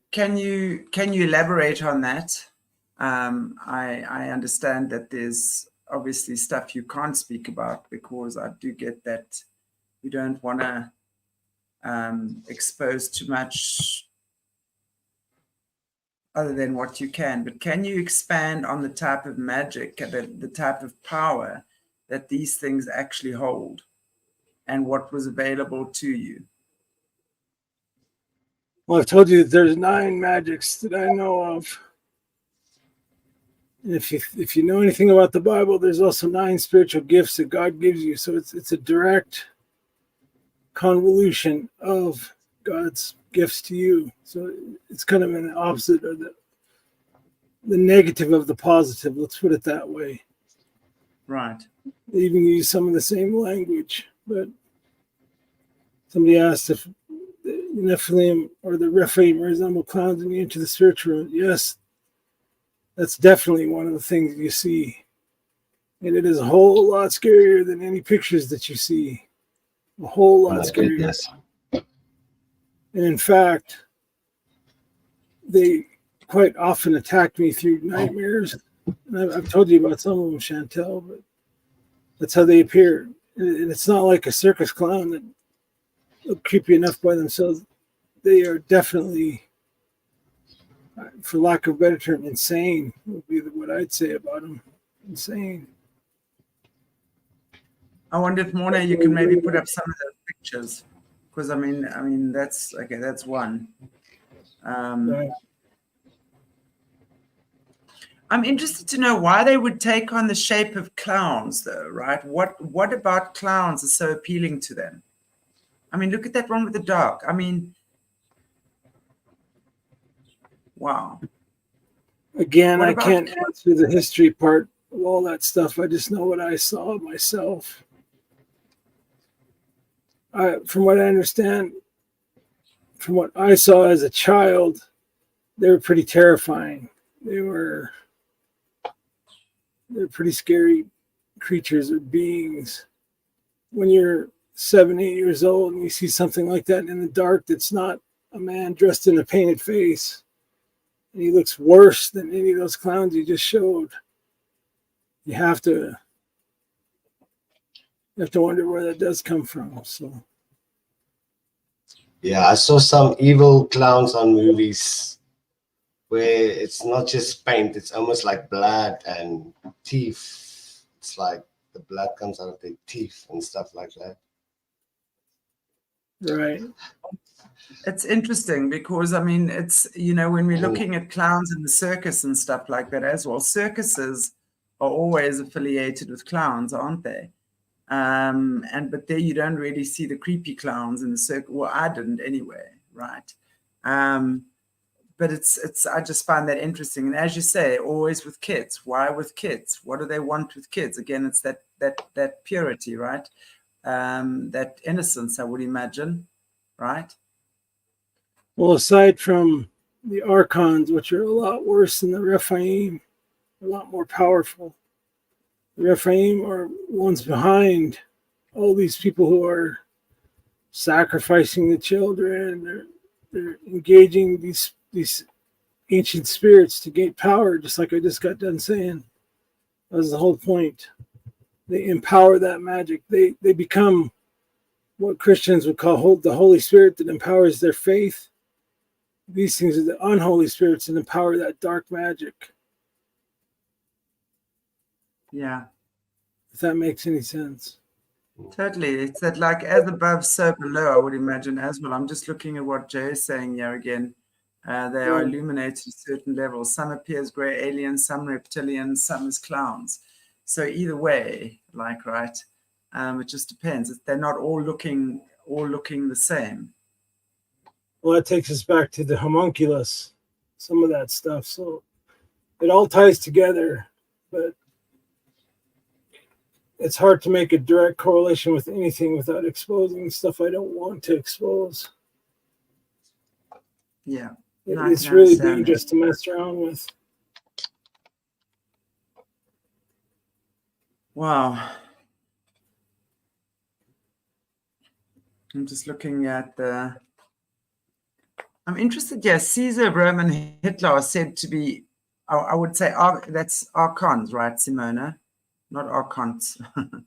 Speaker 1: Can you elaborate on that? I understand that there's obviously stuff you can't speak about, because I do get that you don't want to expose too much other than what you can. But can you expand on the type of magic, the type of power that these things actually hold, and what was available to you?
Speaker 3: Well, I've told you that there's 9 magics that I know of. And if you know anything about the Bible, there's also 9 spiritual gifts that God gives you. So it's a direct convolution of God's gifts to you. So it's kind of an opposite of the negative of the positive. Let's put it that way.
Speaker 1: Right.
Speaker 3: They even use some of the same language. But somebody asked if the Nephilim or the Rephaim resemble clowns when you enter the spiritual world. Yes, that's definitely one of the things you see. And it is a whole lot scarier than any pictures that you see. A whole lot scarier.
Speaker 4: Goodness.
Speaker 3: And in fact, they quite often attack me through nightmares. And I've told you about some of them, Chantelle, but that's how they appear. And it's not like a circus clown that look creepy enough by themselves. They are definitely, for lack of a better term, insane would be what I'd say about them. Insane.
Speaker 1: I wonder if Morné, you can maybe put up some of those pictures, because I mean that's okay. That's one.
Speaker 3: Right.
Speaker 1: I'm interested to know why they would take on the shape of clowns, though. Right? What about clowns is so appealing to them? I mean, look at that one with the dog. I mean, wow.
Speaker 3: Again, I can't answer the history part of all that stuff. I just know what I saw myself. From what I understand, from what I saw as a child, they were pretty terrifying. They're pretty scary creatures or beings. When you're 7, 8 years old and you see something like that in the dark, that's not a man dressed in a painted face, and he looks worse than any of those clowns you just showed, you have to wonder where that does come from. So
Speaker 4: Yeah, I saw some evil clowns on movies where it's not just paint, it's almost like blood and teeth. It's like the blood comes out of their teeth and stuff like that.
Speaker 3: right.
Speaker 1: It's interesting because, I mean, it's, you know, when we're looking at clowns in the circus and stuff like that as well, circuses are always affiliated with clowns, aren't they? But there you don't really see the creepy clowns in the circus. Well, I didn't anyway, right? But it's I just find that interesting. And as you say, always with kids. Why with kids? What do they want with kids? Again, it's that purity, right? That innocence, I would imagine, right?
Speaker 3: Well, aside from the archons, which are a lot worse than the Rephaim, a lot more powerful, the Rephaim are ones behind all these people who are sacrificing the children. They're engaging these ancient spirits to gain power, just like I just got done saying. That was the whole point. They empower that magic. They become what Christians would call the Holy Spirit that empowers their faith. These things are the unholy spirits that empower that dark magic.
Speaker 1: Yeah.
Speaker 3: If that makes any sense.
Speaker 1: Totally. It's that like as above, so below, I would imagine as well. I'm just looking at what Jay is saying here again. They are illuminated at certain levels. Some appear as grey aliens, some reptilians, some as clowns. So either way, like, right, it just depends. They're not all looking the same.
Speaker 3: Well, that takes us back to the homunculus, some of that stuff. So it all ties together, but it's hard to make a direct correlation with anything without exposing stuff I don't want to expose.
Speaker 1: Yeah.
Speaker 3: It's really dangerous to mess around with.
Speaker 1: Wow. I'm just looking at I'm interested. Yeah, Caesar, Rome, and Hitler are said to be, I would say, that's archons, right, Simona? Not archons. What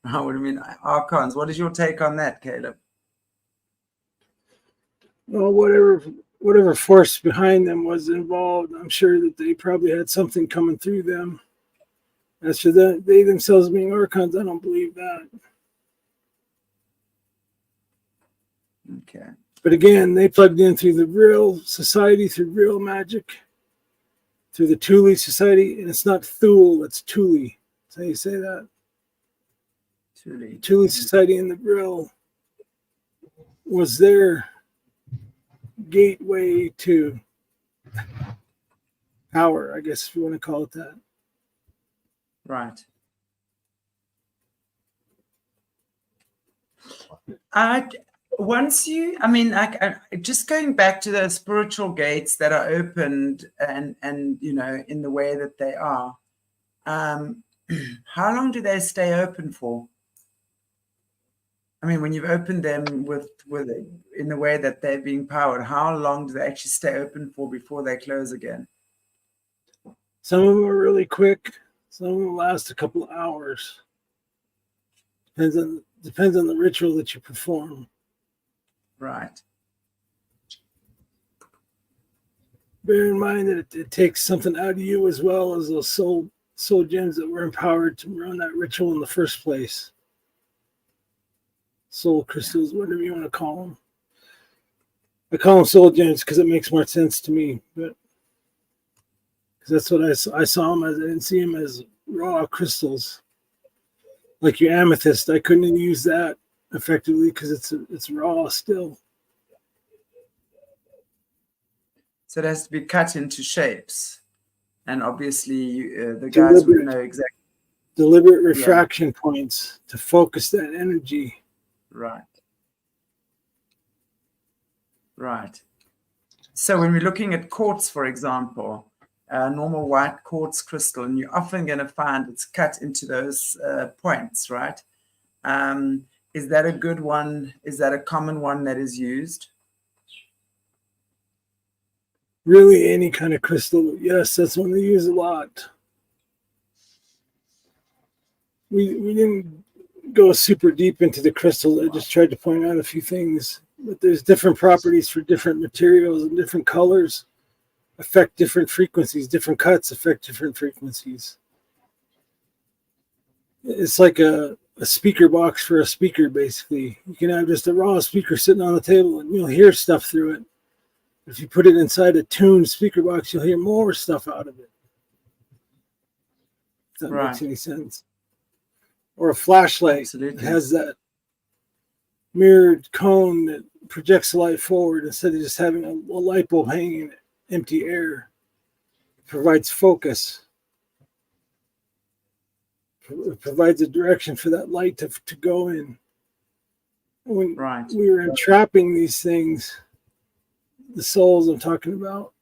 Speaker 1: do you mean, archons? What is your take on that, Caleb?
Speaker 3: Well, whatever force behind them was involved, I'm sure that they probably had something coming through them. As for they themselves being archons, I don't believe that.
Speaker 1: Okay.
Speaker 3: But again, they plugged in through the real society, through real magic, through the Thule society, and it's not Thule, it's Thule. That's how you say that. Thule society in the real was their gateway to power, I guess, if you want to call it that.
Speaker 1: Right. Just going back to those spiritual gates that are opened and in the way that they are, how long do they stay open for? I mean, when you've opened them with in the way that they're being powered, how long do they actually stay open for before they close again?
Speaker 3: Some of them are really quick. Some of them last a couple of hours. Depends on the ritual that you perform.
Speaker 1: Right.
Speaker 3: Bear in mind that it takes something out of you as well as those soul gems that were empowered to run that ritual in the first place. Soul crystals, whatever you want to call them. I call them soul gems because it makes more sense to me, but because that's what I saw them as. I didn't see them as raw crystals. Like your amethyst, I couldn't use that effectively because it's raw still.
Speaker 1: So it has to be cut into shapes, and obviously the guys would know exactly.
Speaker 3: Deliberate refraction points to focus that energy.
Speaker 1: Right. Right. So when we're looking at quartz, for example, normal white quartz crystal, and you're often going to find it's cut into those points, right? Is that a good one? Is that a common one that is used?
Speaker 3: Really, any kind of crystal. Yes, that's one they use a lot. We didn't go super deep into the crystal. I just tried to point out a few things. But there's different properties for different materials, and different colors affect different frequencies. Different cuts affect different frequencies. It's like a speaker box for a speaker, basically. You can have just a raw speaker sitting on the table and you'll hear stuff through it. If you put it inside a tuned speaker box, you'll hear more stuff out of it. If that makes any sense. Or a flashlight that has that mirrored cone that projects the light forward instead of just having a light bulb hanging in empty air. It provides focus. It provides a direction for that light to go in. When we were entrapping these things, the souls I'm talking about,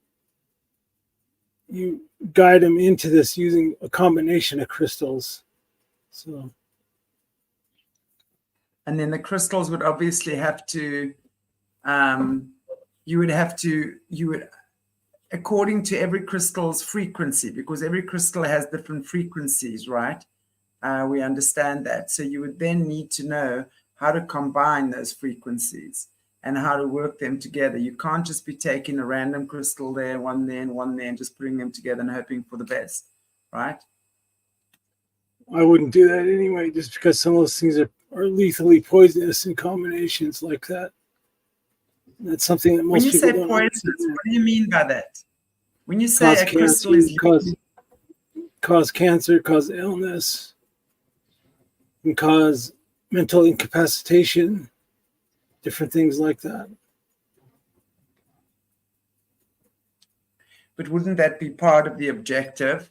Speaker 3: you guide them into this using a combination of crystals. So,
Speaker 1: and then the crystals would obviously have to, you would, according to every crystal's frequency, because every crystal has different frequencies, right? We understand that. So you would then need to know how to combine those frequencies and how to work them together. You can't just be taking a random crystal there, one there, and one there, and just putting them together and hoping for the best, right?
Speaker 3: I wouldn't do that anyway, just because some of those things are lethally poisonous in combinations like that. That's something that most people don't
Speaker 1: When you say poisonous, what do you mean by that? When you say a crystal is
Speaker 3: cause cancer, cause illness, and cause mental incapacitation, different things like that.
Speaker 1: But wouldn't that be part of the objective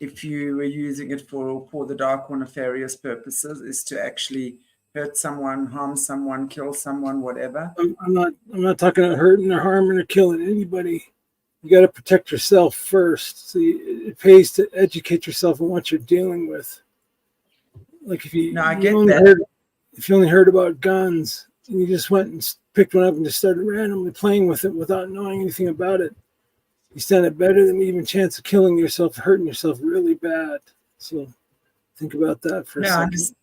Speaker 1: if you were using it for the dark or nefarious purposes, is to actually hurt someone, harm someone, kill someone, whatever?
Speaker 3: I'm not talking about hurting or harming or killing anybody. You got to protect yourself first. So it pays to educate yourself on what you're dealing with. Like if you only heard about guns and you just went and picked one up and just started randomly playing with it without knowing anything about it, you stand a better than even chance of killing yourself, hurting yourself really bad. So think about that for a second.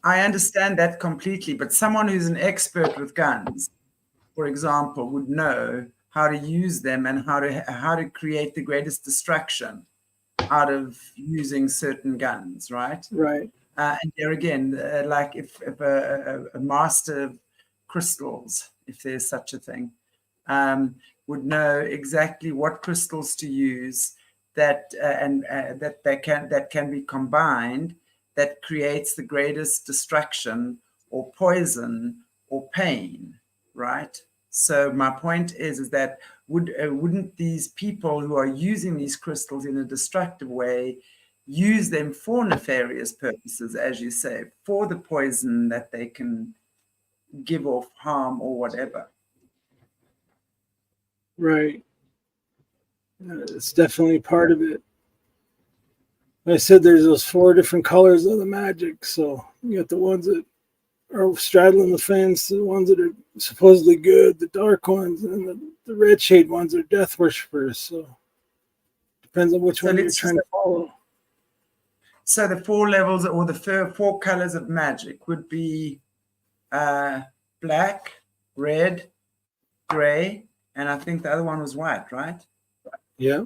Speaker 1: I understand that completely, but someone who's an expert with guns, for example, would know how to use them and how to create the greatest destruction out of using certain guns, right?
Speaker 3: Right.
Speaker 1: And there again, like if a master of crystals if there's such a thing, would know exactly what crystals to use that that can be combined, that creates the greatest distraction or poison or pain, right? So my point is that wouldn't these people who are using these crystals in a destructive way use them for nefarious purposes, as you say, for the poison that they can give off, harm, or whatever?
Speaker 3: Right. It's definitely part of it. I said there's those 4 different colors of the magic. So you got the ones that are straddling the fence, the ones that are supposedly good, the dark ones, and the red shade ones are death worshippers. So depends on which one you're trying to follow.
Speaker 1: So the 4 levels or the 4 colors of magic would be black, red, gray, and I think the other one was white, right?
Speaker 3: Yeah.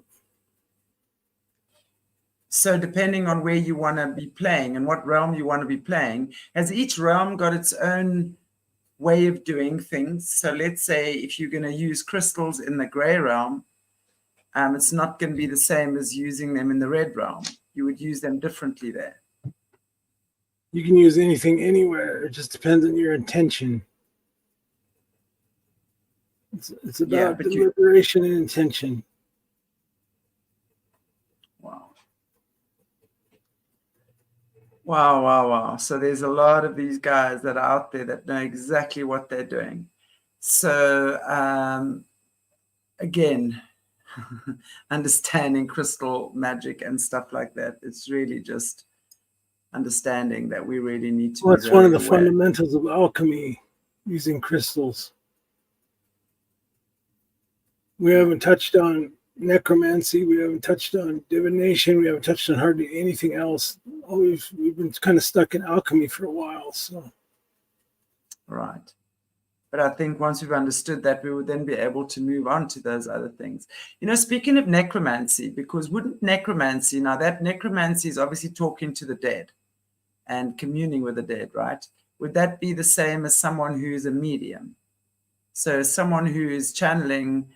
Speaker 1: So depending on where you want to be playing and what realm you want to be playing, has each realm got its own way of doing things? So let's say if you're going to use crystals in the gray realm, it's not going to be the same as using them in the red realm. You would use them differently there.
Speaker 3: You can use anything anywhere. It just depends on your intention. It's about deliberation and intention.
Speaker 1: Wow. So there's a lot of these guys that are out there that know exactly what they're doing. So again, understanding crystal magic and stuff like that, it's really just understanding that we really need to.
Speaker 3: Well, it's one of the fundamentals of alchemy, using crystals. We haven't touched on necromancy, we haven't touched on divination, we haven't touched on hardly anything else. We've been kind of stuck in alchemy for a while. So
Speaker 1: right. But I think once we've understood that, we would then be able to move on to those other things. You know, speaking of necromancy, because wouldn't necromancy, now that necromancy is obviously talking to the dead and communing with the dead, right? Would that be the same as someone who's a medium? So someone who is channeling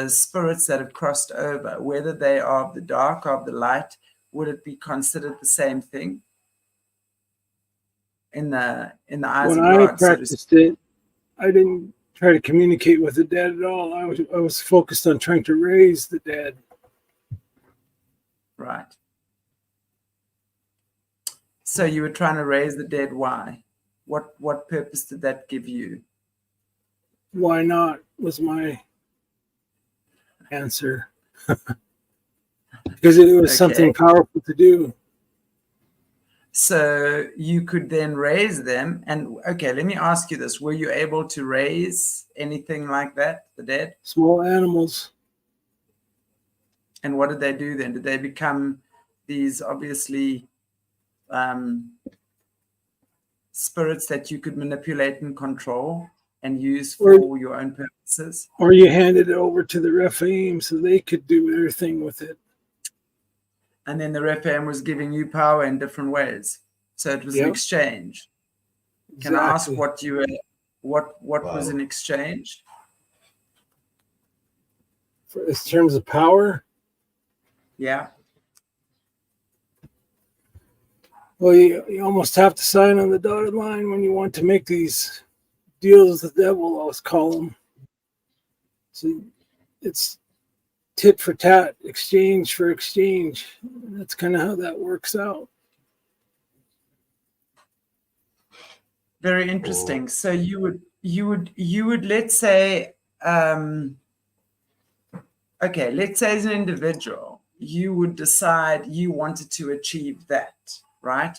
Speaker 1: spirits that have crossed over, whether they are of the dark or of the light, would it be considered the same thing in the eyes of God?
Speaker 3: When I practiced it, I didn't try to communicate with the dead at all. I was focused on trying to raise the dead.
Speaker 1: Right. So you were trying to raise the dead. Why? What purpose did that give you?
Speaker 3: Why not was my answer. Because it was something powerful to do.
Speaker 1: So you could then raise them. And let me ask you this. Were you able to raise anything like that, the dead?
Speaker 3: Small animals.
Speaker 1: And what did they do then? Did they become these obviously spirits that you could manipulate and control and use for your own purposes?
Speaker 3: Or you handed it over to the Rephaim so they could do their thing with it.
Speaker 1: And then the Rephaim was giving you power in different ways. So it was an exchange. Can I ask what you were, what was an exchange?
Speaker 3: In terms of power?
Speaker 1: Yeah.
Speaker 3: Well, you almost have to sign on the dotted line when you want to make these deals with the devil, I'll call them. So it's tit for tat, exchange for exchange. That's kind of how that works out.
Speaker 1: Very interesting. So you would let's say, let's say as an individual, you would decide you wanted to achieve that, right?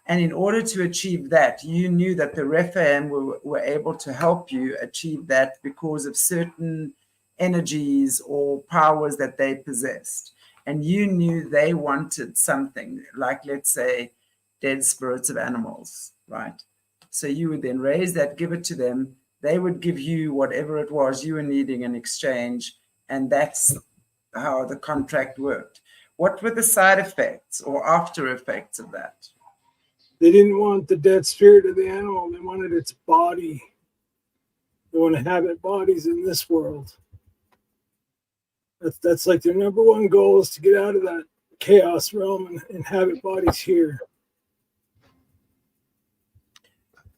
Speaker 1: And in order to achieve that, you knew that the Rephaim were able to help you achieve that because of certain energies or powers that they possessed. And you knew they wanted something like, let's say, dead spirits of animals, right? So you would then raise that, give it to them. They would give you whatever it was you were needing in exchange. And that's how the contract worked. What were the side effects or after effects of that?
Speaker 3: They didn't want the dead spirit of the animal. They wanted its body. They want to inhabit bodies in this world. That's like their number one goal, is to get out of that chaos realm and inhabit bodies here.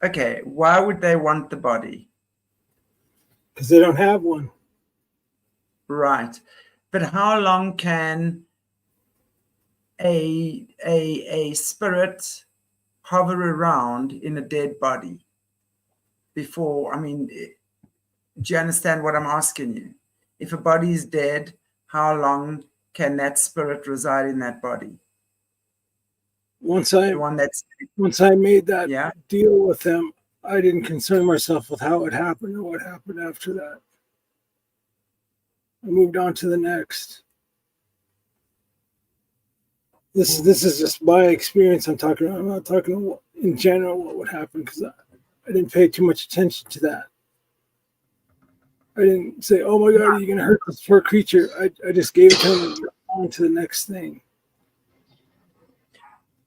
Speaker 1: Okay, why would they want the body?
Speaker 3: Because they don't have one.
Speaker 1: Right. But how long can a spirit hover around in a dead body before? I mean, do you understand what I'm asking you? If a body is dead, how long can that spirit reside in that body?
Speaker 3: Once I made that deal with them, I didn't concern myself with how it happened or what happened after that. I moved on to the next. This is just my experience I'm talking about. I'm not talking about in general what would happen, because I didn't pay too much attention to that. I didn't say, oh my God, are you going to hurt this poor creature? I just gave it to him and moved on to the next thing.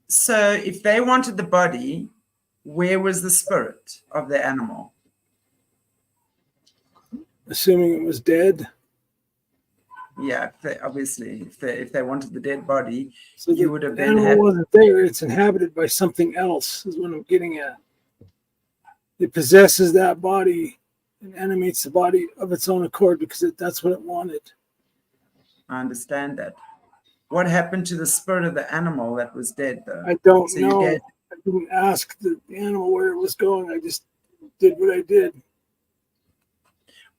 Speaker 1: So if they wanted the body, where was the spirit of the animal?
Speaker 3: Assuming it was dead.
Speaker 1: Yeah, obviously, if they wanted the dead body,
Speaker 3: so
Speaker 1: you would have
Speaker 3: then had... wasn't there. It's inhabited by something else, is what I'm getting at. It possesses that body and animates the body of its own accord because that's what it wanted.
Speaker 1: I understand that. What happened to the spirit of the animal that was dead, though?
Speaker 3: I don't know. I didn't ask the animal where it was going. I just did what I did.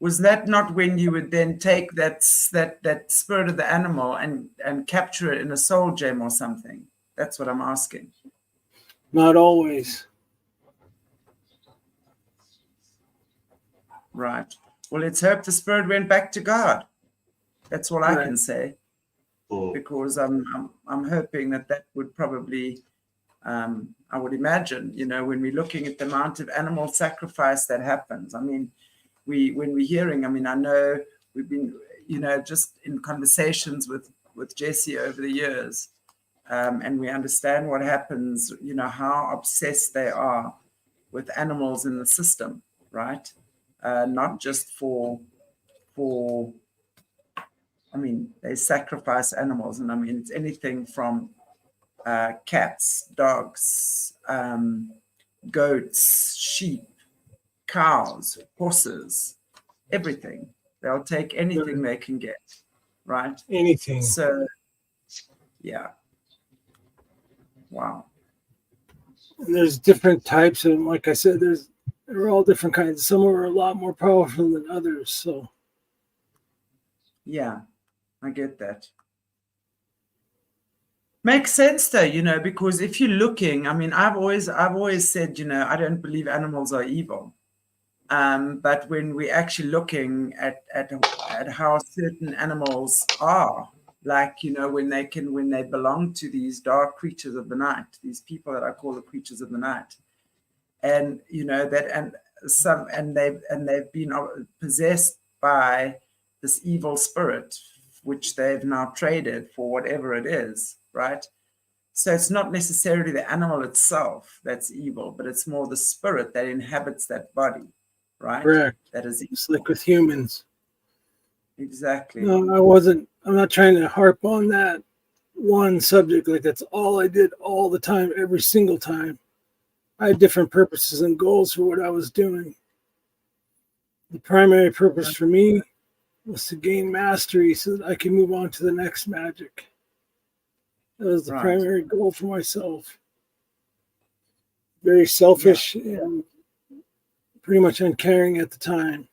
Speaker 1: Was that not when you would then take that spirit of the animal and capture it in a soul gem or something? That's what I'm asking.
Speaker 3: Not always.
Speaker 1: Right. Well, let's hope the spirit went back to God. That's all I can say. Because I'm hoping that would probably, I would imagine, when we're looking at the amount of animal sacrifice that happens. I mean, when we're hearing, I mean, I know we've been, just in conversations with Jesse over the years, and we understand what happens, how obsessed they are with animals in the system, right? Not just for, I mean, they sacrifice animals, and I mean, it's anything from cats, dogs, goats, sheep, cows, horses, everything. They'll take anything they can get, right?
Speaker 3: Anything.
Speaker 1: So, yeah. Wow.
Speaker 3: And there's different types, and like I said, they're all different kinds. Some are a lot more powerful than others. So,
Speaker 1: yeah, I get that. Makes sense though, because if you're looking, I mean, I've always said, I don't believe animals are evil. But when we're actually looking at how certain animals are, like, when they belong to these dark creatures of the night, these people that I call the creatures of the night, and they've been possessed by this evil spirit, which they've now traded for whatever it is, right? So it's not necessarily the animal itself that's evil, but it's more the spirit that inhabits that body, right?
Speaker 3: Correct.
Speaker 1: That is evil.
Speaker 3: It's like with humans.
Speaker 1: Exactly.
Speaker 3: No, I'm not trying to harp on that one subject. Like, that's all I did all the time, every single time. I had different purposes and goals for what I was doing. The primary purpose for me was to gain mastery so that I can move on to the next magic. That was the primary goal for myself. Very selfish and pretty much uncaring at the time.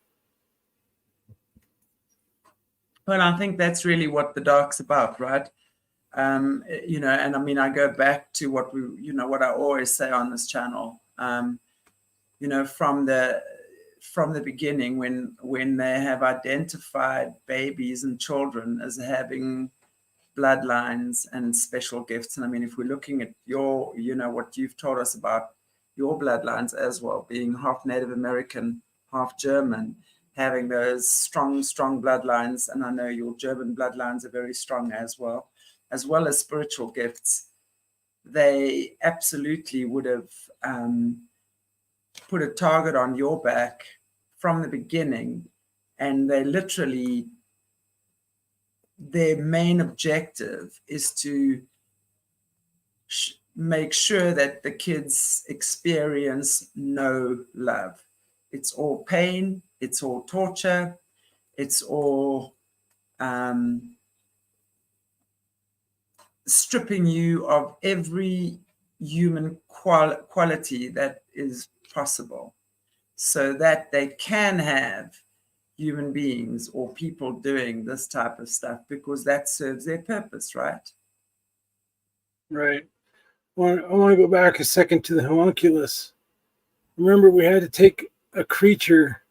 Speaker 1: Well, I think that's really what the dark's about, right? And I mean, I go back to what what I always say on this channel, from the beginning, when they have identified babies and children as having bloodlines and special gifts. And I mean, if we're looking at your, what you've told us about your bloodlines as well, being half Native American, half German, having those strong bloodlines, and I know your German bloodlines are very strong as well as spiritual gifts, they absolutely would have put a target on your back from the beginning, and they literally, their main objective is to make sure that the kids experience no love. It's all pain, it's all torture, it's all stripping you of every human quality that is possible, so that they can have human beings or people doing this type of stuff, because that serves their purpose, right?
Speaker 3: Right. I want to go back a second to the homunculus. Remember, we had to take a creature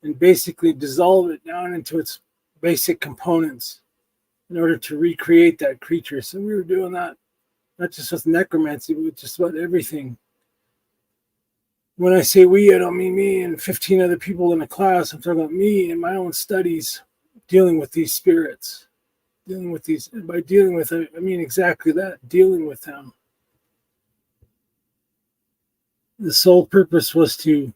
Speaker 3: and basically dissolve it down into its basic components in order to recreate that creature. So we were doing that, not just with necromancy, but with just about everything. When I say we, I don't mean me and 15 other people in a class. I'm talking about me and my own studies dealing with these spirits. Dealing with these, by dealing with, I mean exactly that, dealing with them. The sole purpose was to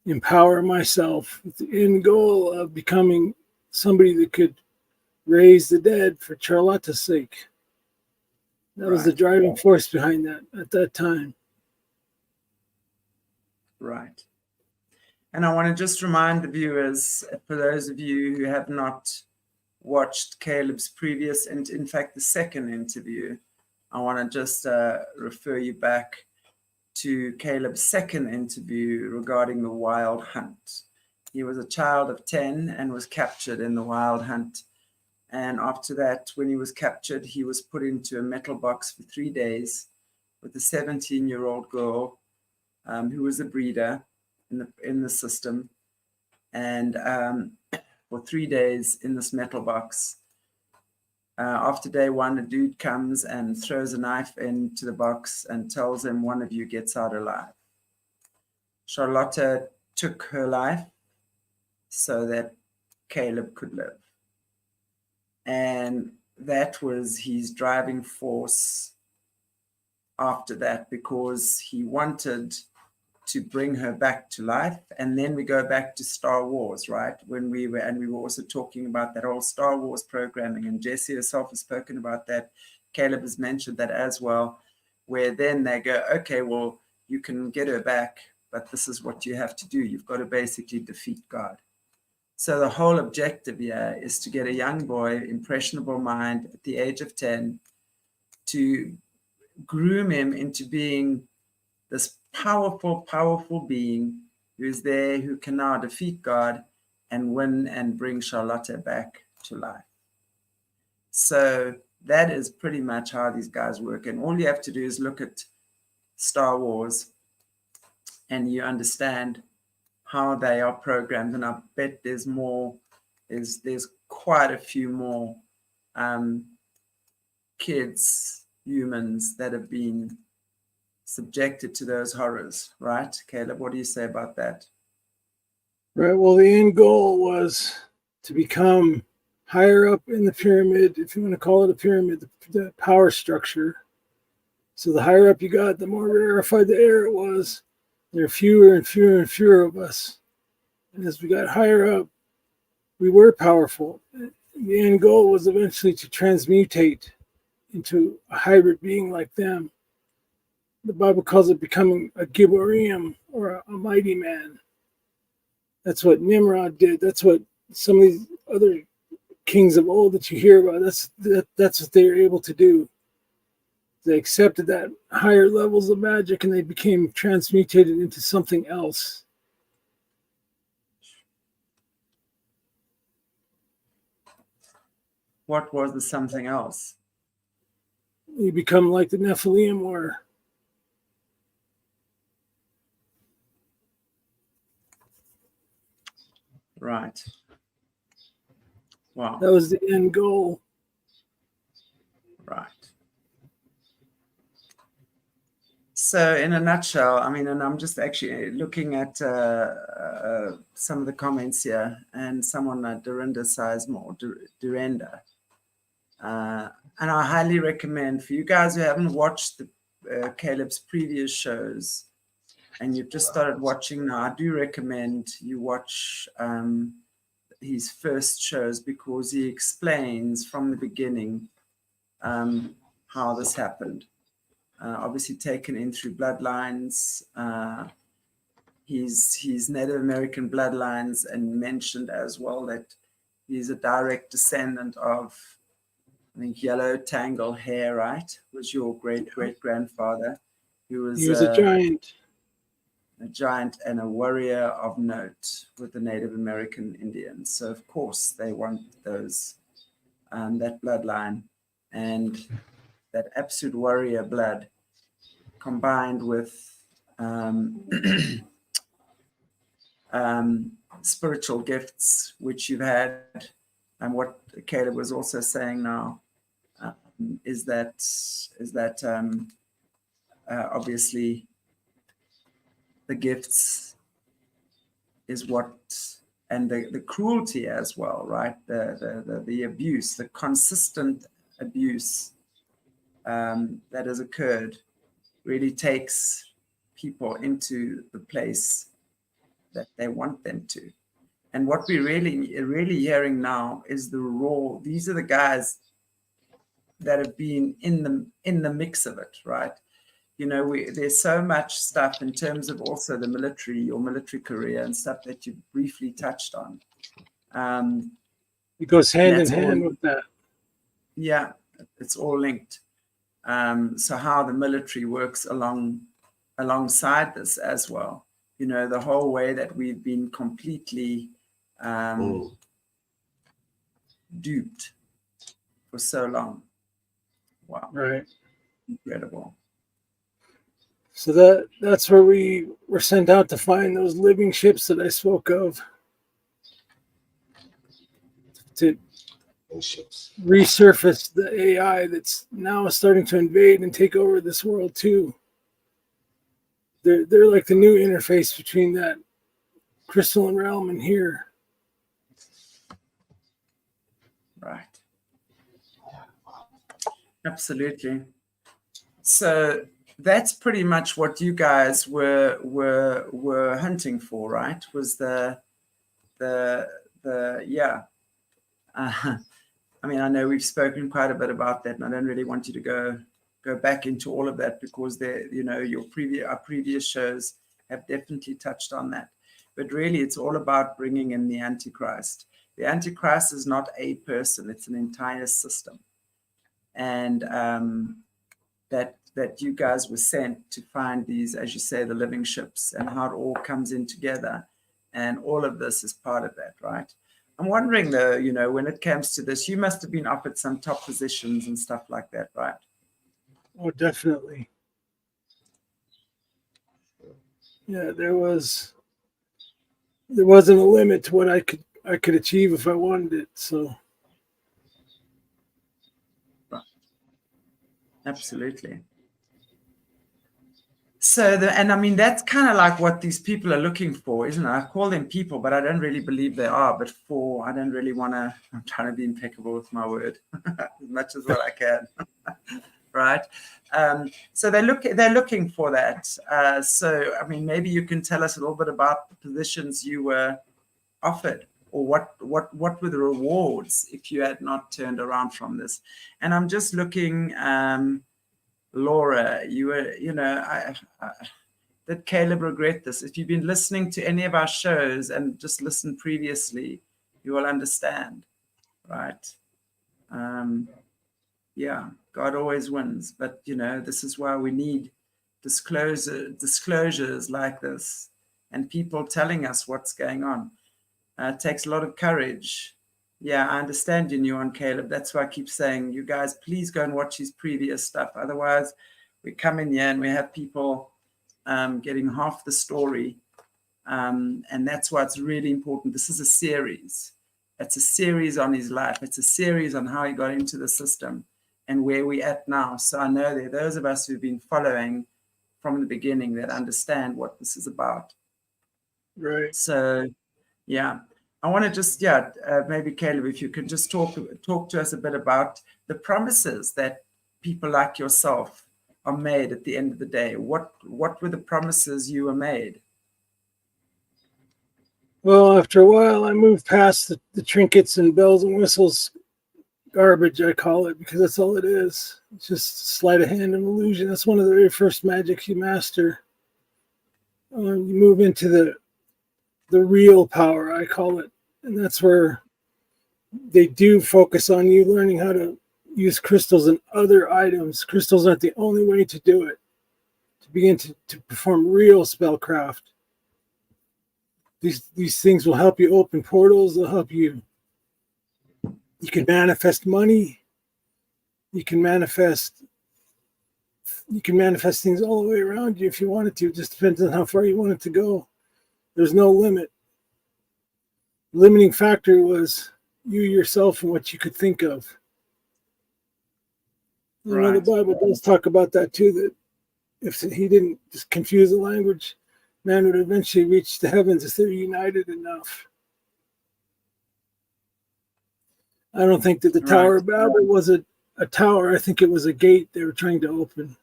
Speaker 3: empower myself with the end goal of becoming somebody that could raise the dead for Charlotta's sake. That was the driving force behind that at that time.
Speaker 1: Right. And I want to just remind the viewers, for those of you who have not watched Caleb's previous, and in fact the second interview, I want to just refer you back to Caleb's second interview regarding the wild hunt. He was a child of 10 and was captured in the wild hunt. And after that, when he was captured, he was put into a metal box for 3 days with a 17-year-old girl who was a breeder in the system. And for 3 days in this metal box. After day one, a dude comes and throws a knife into the box and tells him one of you gets out alive. Charlotta took her life so that Caleb could live. And that was his driving force after that, because he wanted to bring her back to life. And then we go back to Star Wars, right? We were also talking about that whole Star Wars programming, and Jessie herself has spoken about that. Caleb has mentioned that as well, where then they go, okay, well, you can get her back, but this is what you have to do. You've got to basically defeat God. So the whole objective here is to get a young boy, impressionable mind at the age of 10, to groom him into being this powerful being who is there, who can now defeat God and win and bring Charlotta back to life. So that is pretty much how these guys work. And all you have to do is look at Star Wars and you understand how they are programmed. And I bet there's more, there's quite a few more kids, humans that have been subjected to those horrors, right? Caleb, what do you say about that?
Speaker 3: Right. Well, the end goal was to become higher up in the pyramid, if you want to call it a pyramid, the power structure. So the higher up you got, the more rarefied the air it was. There are fewer and fewer and fewer of us. And as we got higher up, we were powerful. The end goal was eventually to transmutate into a hybrid being like them. The Bible calls it becoming a Gibborim, or a mighty man. That's what Nimrod did. That's what some of these other kings of old that you hear about, that's what they were able to do. They accepted that higher levels of magic and they became transmutated into something else.
Speaker 1: What was the something else?
Speaker 3: You become like the Nephilim were.
Speaker 1: Right. Wow.
Speaker 3: That was the end goal.
Speaker 1: Right. So in a nutshell, I mean, and I'm just actually looking at some of the comments here, and someone Dorinda Sizemore, Durenda. And I highly recommend for you guys who haven't watched Caleb's previous shows, and you've just started watching now, I do recommend you watch his first shows, because he explains from the beginning how this happened. Obviously taken in through bloodlines, his Native American bloodlines, and mentioned as well that he's a direct descendant of, I think, Yellow Tangle Hair, right? Was your great-great-grandfather. He was
Speaker 3: a giant.
Speaker 1: A giant and a warrior of note with the Native American Indians. So, of course, they want those, that bloodline. And that absolute warrior blood combined with spiritual gifts, which you've had, and what Caleb was also saying now, is that obviously the gifts is what, and the cruelty as well, right? The abuse, the consistent abuse that has occurred really takes people into the place that they want them to. And what we're really hearing now is the raw. These are the guys that have been in the mix of it, right? You know, there's so much stuff in terms of also the military, your military career and stuff that you briefly touched on.
Speaker 3: It goes hand in hand with that.
Speaker 1: Yeah, it's all linked. So how the military works alongside this as well. You know, the whole way that we've been completely duped for so long. Wow.
Speaker 3: Right.
Speaker 1: Incredible.
Speaker 3: So that's where we were sent out to find those living ships that I spoke of. To resurface the AI that's now starting to invade and take over this world too. They're like the new interface between that crystalline realm and here.
Speaker 1: Right. Absolutely. So that's pretty much what you guys were hunting for, right? Was the yeah. I mean, I know we've spoken quite a bit about that, and I don't really want you to go back into all of that, because our previous shows have definitely touched on that. But really, it's all about bringing in the Antichrist. The Antichrist is not a person; it's an entire system, and that you guys were sent to find these, as you say, the living ships, and how it all comes in together, and all of this is part of that, right? I'm wondering, though, you know, when it comes to this, you must have been offered some top positions and stuff like that, right?
Speaker 3: Oh, definitely. Yeah, there wasn't a limit to what I could achieve if I wanted it. So,
Speaker 1: right. Absolutely. So, and I mean, that's kind of like what these people are looking for, isn't it? I call them people, but I don't really believe they are. But I don't really want to, I'm trying to be impeccable with my word as much as what I can. Right. So they're looking for that. So, I mean, maybe you can tell us a little bit about the positions you were offered, or what were the rewards if you had not turned around from this. And I'm just looking, Laura, you were, you know, did Caleb regret this? If you've been listening to any of our shows and just listened previously, you will understand, right? Yeah, God always wins, but you know, this is why we need disclosures like this, and people telling us what's going on. It takes a lot of courage. Yeah, I understand you, New on Caleb. That's why I keep saying, you guys, please go and watch his previous stuff. Otherwise, we come in here and we have people getting half the story. And that's why it's really important. This is a series. It's a series on his life. It's a series on how he got into the system and where we're at now. So I know there are those of us who've been following from the beginning that understand what this is about.
Speaker 3: right.
Speaker 1: So, yeah. I want to just, maybe Caleb, if you could just talk to us a bit about the promises that people like yourself are made at the end of the day? What were the promises you were made?
Speaker 3: Well, after a while, I moved past the trinkets and bells and whistles garbage, I call it, because that's all it is. It's just sleight of hand and illusion. That's one of the very first magics you master. You move into the real power, I call it. And that's where they do focus on you learning how to use crystals and other items. Crystals aren't the only way to do it. To begin to perform real spellcraft. These things will help you open portals. They'll help you. You can manifest money. You can manifest things all the way around you if you wanted to. It just depends on how far you want it to go. There's no limit. The limiting factor was you yourself and what you could think of. I know the Bible does talk about that too, that if he didn't just confuse the language, man would eventually reach the heavens if they're united enough. I don't think that the Tower of Babel was a tower. I think it was a gate they were trying to open.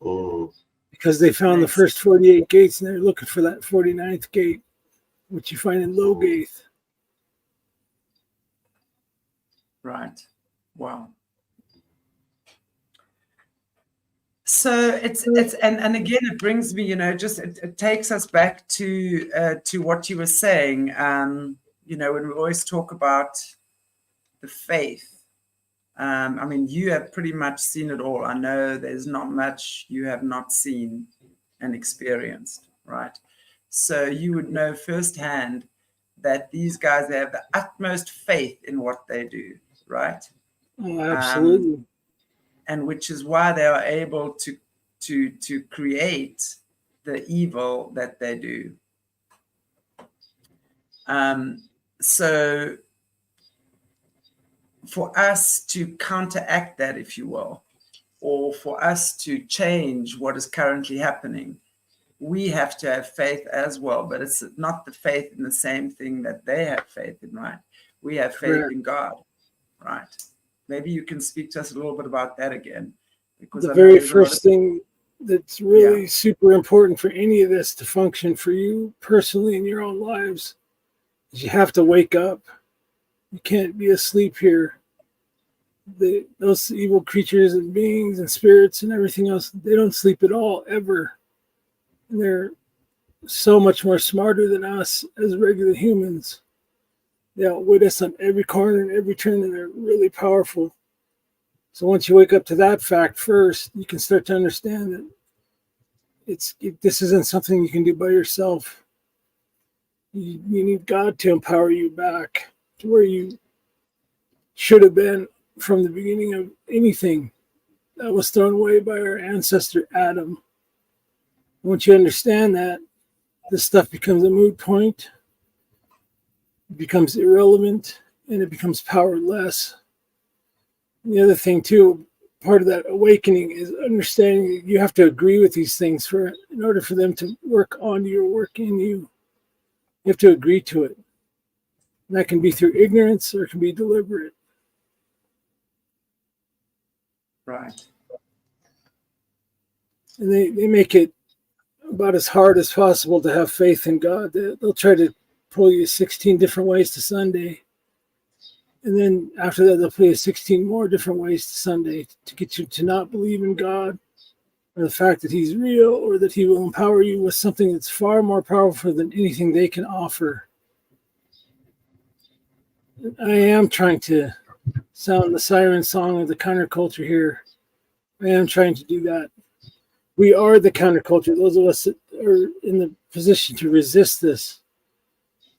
Speaker 4: Oh.
Speaker 3: Because they found the first 48 gates and they're looking for that 49th gate, which you find in Logath.
Speaker 1: Right. Wow. So it's and again it brings me, it takes us back to what you were saying. When we always talk about the faith. I mean, you have pretty much seen it all. I know there's not much you have not seen and experienced, right? So you would know firsthand that these guys, they have the utmost faith in what they do, right?
Speaker 3: Oh, absolutely.
Speaker 1: And which is why they are able to create the evil that they do. So for us to counteract that, if you will, or for us to change what is currently happening, we have to have faith as well. But it's not the faith in the same thing that they have faith in, right? We have faith in God, right? Maybe you can speak to us a little bit about that again. Because
Speaker 3: the very first thing that's really super important for any of this to function for you personally in your own lives is you have to wake up. You can't be asleep here. Those evil creatures and beings and spirits and everything else, they don't sleep at all, ever. And they're so much more smarter than us as regular humans. They outwit us on every corner and every turn, and they're really powerful. So once you wake up to that fact first, you can start to understand that this isn't something you can do by yourself. You need God to empower you back to where you should have been from the beginning of anything that was thrown away by our ancestor Adam. Once you understand that, this stuff becomes a moot point, it becomes irrelevant, and it becomes powerless. And the other thing too, part of that awakening is understanding that you have to agree with these things in order for them to work on you or work in you. You have to agree to it. And that can be through ignorance or it can be deliberate.
Speaker 1: Right.
Speaker 3: And they make it about as hard as possible to have faith in God. They'll try to pull you 16 different ways to Sunday. And then after that, they'll pull you 16 more different ways to Sunday to get you to not believe in God or the fact that he's real or that he will empower you with something that's far more powerful than anything they can offer. I am trying to sound the siren song of the counterculture here. I am trying to do that. We are the counterculture, those of us that are in the position to resist this.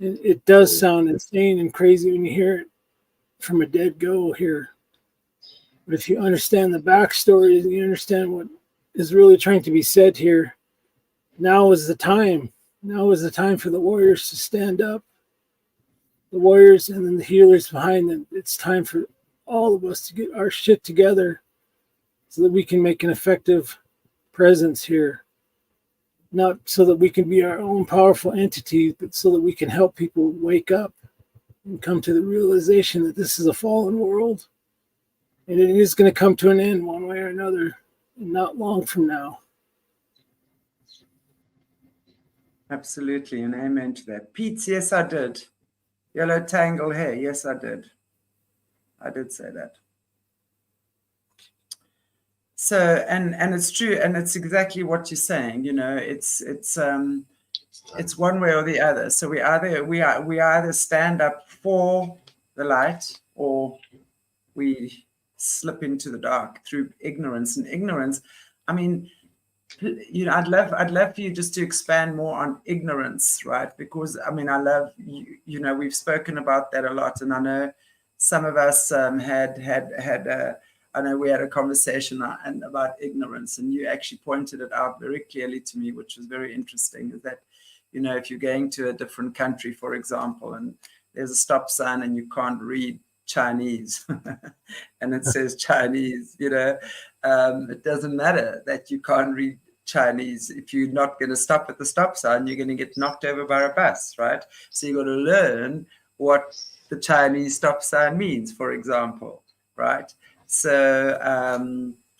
Speaker 3: It does sound insane and crazy when you hear it from a dead go here. But if you understand the backstory and you understand what is really trying to be said here, now is the time. Now is the time for the warriors to stand up. The warriors and then the healers behind them. It's time for all of us to get our shit together so that we can make an effective presence here. Not so that we can be our own powerful entities, but so that we can help people wake up and come to the realization that this is a fallen world and it is going to come to an end one way or another. not long from now.
Speaker 1: Absolutely, and amen to that. Pete, yes, I did. Yellow tangle hair, yes, I did. I did say that. So, and it's true, and it's exactly what you're saying. You know, it's one way or the other. So we either stand up for the light, or we slip into the dark through ignorance. And ignorance, I mean, you know, I'd love for you just to expand more on ignorance, right? Because I mean, I love you know, we've spoken about that a lot, and I know some of us had I know we had a conversation about ignorance, and you actually pointed it out very clearly to me, which was very interesting. Is that, you know, if you're going to a different country, for example, and there's a stop sign and you can't read Chinese and it says Chinese, you know, it doesn't matter that you can't read Chinese. If you're not going to stop at the stop sign, you're going to get knocked over by a bus, right? So you've got to learn what the Chinese stop sign means, for example, right? So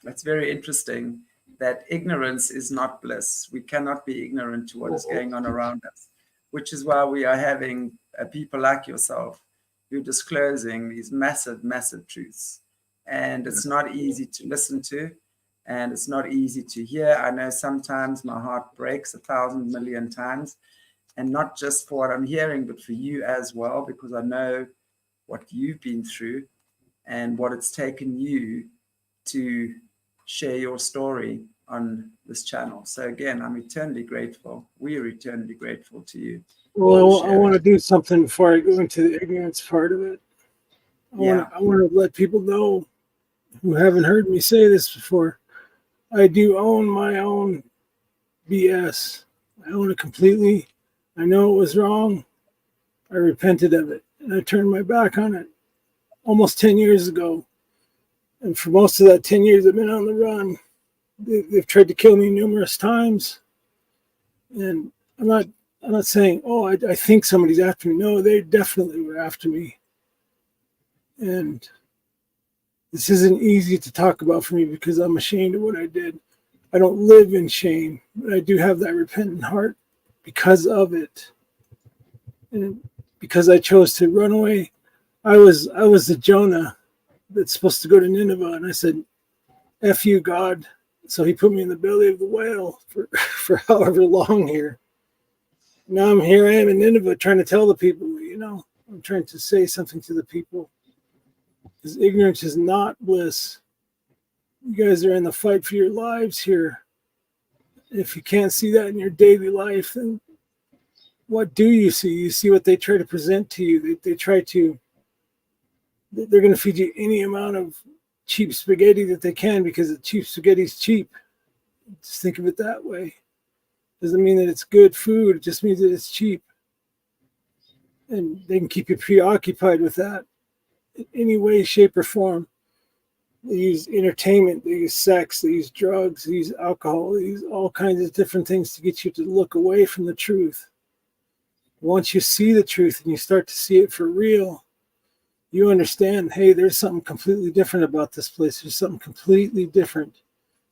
Speaker 1: it's very interesting that ignorance is not bliss. We cannot be ignorant to what is going on around us, which is why we are having people like yourself who are disclosing these massive, massive truths. And it's not easy to listen to, and it's not easy to hear. I know sometimes my heart breaks 1,000 million times, and not just for what I'm hearing, but for you as well, because I know what you've been through and what it's taken you to share your story on this channel. So again, I'm eternally grateful. We are eternally grateful to you.
Speaker 3: Well, I want to do something before I go into the ignorance part of it. I want to let people know who haven't heard me say this before. I do own my own BS. I own it completely. I know it was wrong. I repented of it, and I turned my back on it almost 10 years ago. And for most of that 10 years, I've been on the run. They've tried to kill me numerous times. And I'm not saying, oh, I think somebody's after me. No, they definitely were after me. And this isn't easy to talk about for me because I'm ashamed of what I did. I don't live in shame, but I do have that repentant heart because of it. And because I chose to run away. I was the Jonah that's supposed to go to Nineveh, and I said, F you, God. So he put me in the belly of the whale for however long here. Now I am in Nineveh trying to tell the people, you know, I'm trying to say something to the people. Because ignorance is not bliss. You guys are in the fight for your lives here. If you can't see that in your daily life, then what do you see? You see what they try to present to you. They're going to feed you any amount of cheap spaghetti that they can because the cheap spaghetti is cheap. Just think of it that way. Doesn't mean that it's good food. It just means that it's cheap. And they can keep you preoccupied with that in any way, shape, or form. They use entertainment, they use sex, they use drugs, they use alcohol, they use all kinds of different things to get you to look away from the truth. Once you see the truth and you start to see it for real, you understand, hey, there's something completely different about this place. There's something completely different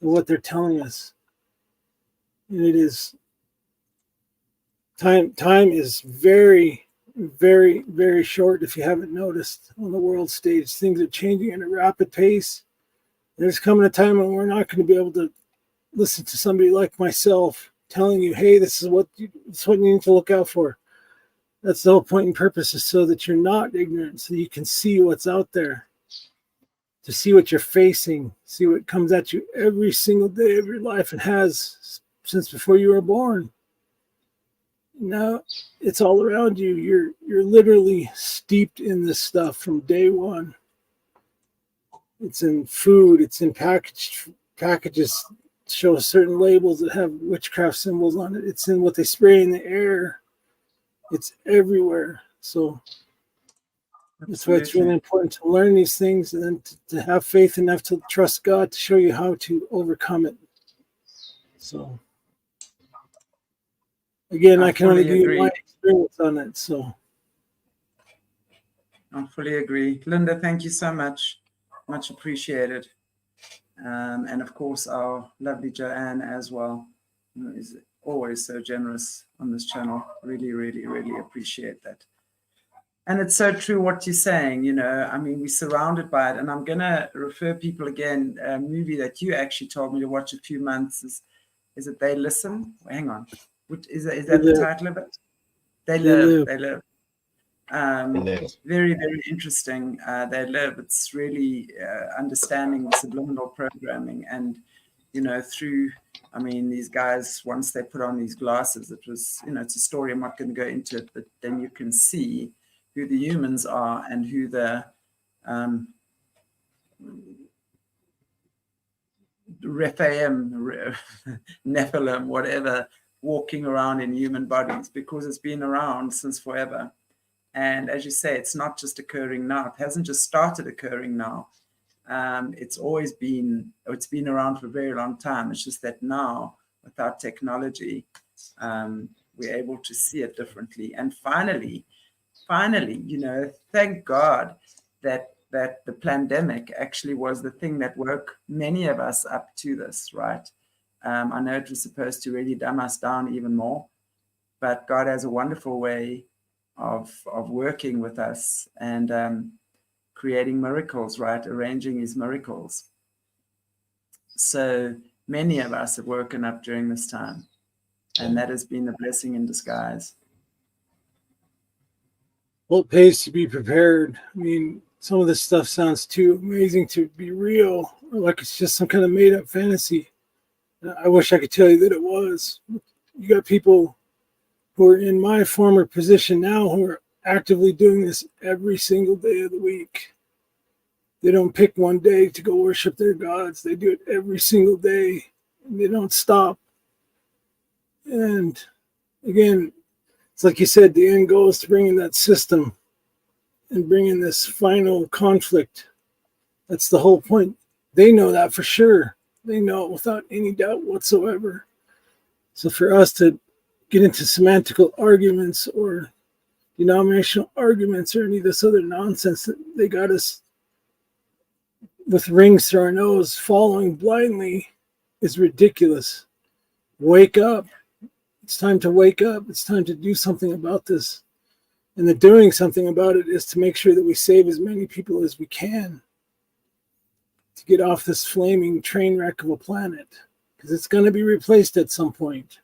Speaker 3: than what they're telling us. And it is, time is very, very, very short if you haven't noticed on the world stage. Things are changing at a rapid pace. There's coming a time when we're not going to be able to listen to somebody like myself telling you, hey, this is what you need to look out for. That's the whole point and purpose, is so that you're not ignorant, so you can see what's out there, to see what you're facing, see what comes at you every single day of your life and has since before you were born. Now it's all around you. You're literally steeped in this stuff from day one. It's in food. It's in packages show certain labels that have witchcraft symbols on it. It's in what they spray in the air. It's everywhere. So that's why it's really important to learn these things and then to have faith enough to trust God to show you how to overcome it. So again, I can only give you my experience on it. So
Speaker 1: I fully agree. Linda, thank you so much. Much appreciated. And of course, our lovely Joanne as well, who is always so generous on this channel. Really, really, really appreciate that. And it's so true what you're saying, I mean, we're surrounded by it. And I'm going to refer people again, a movie that you actually told me to watch a few months is it They Listen? Hang on. Is that the title of it? They Live. They Live. Very, very interesting. They Live. It's really understanding subliminal programming. And, through, I mean, these guys, once they put on these glasses, it was, it's a story. I'm not going to go into it, but then you can see who the humans are and who the Rephaim, Nephilim, whatever, walking around in human bodies, because it's been around since forever. And as you say, it's not just occurring now. It hasn't just started occurring now. It's always been, it's been around for a very long time. It's just that now, with our technology, we're able to see it differently. And finally, thank God that the pandemic actually was the thing that woke many of us up to this, right? I know it was supposed to really dumb us down even more, but God has a wonderful way of working with us and creating miracles, right? Arranging his miracles. So many of us have woken up during this time, and that has been a blessing in disguise.
Speaker 3: Well, it pays to be prepared. I mean, some of this stuff sounds too amazing to be real, or like it's just some kind of made-up fantasy. I wish I could tell you that it was. You got people who are in my former position now who are actively doing this every single day of the week. They don't pick one day to go worship their gods. They do it every single day, and they don't stop. And again, it's like you said, the end goal is to bring in that system and bring in this final conflict. That's the whole point. They know that for sure. They know it without any doubt whatsoever. So for us to get into semantical arguments or denominational arguments or any of this other nonsense that they got us with rings through our nose following blindly is ridiculous. Wake up. It's time to wake up. It's time to do something about this. And the doing something about it is to make sure that we save as many people as we can to get off this flaming train wreck of a planet, because it's going to be replaced at some point.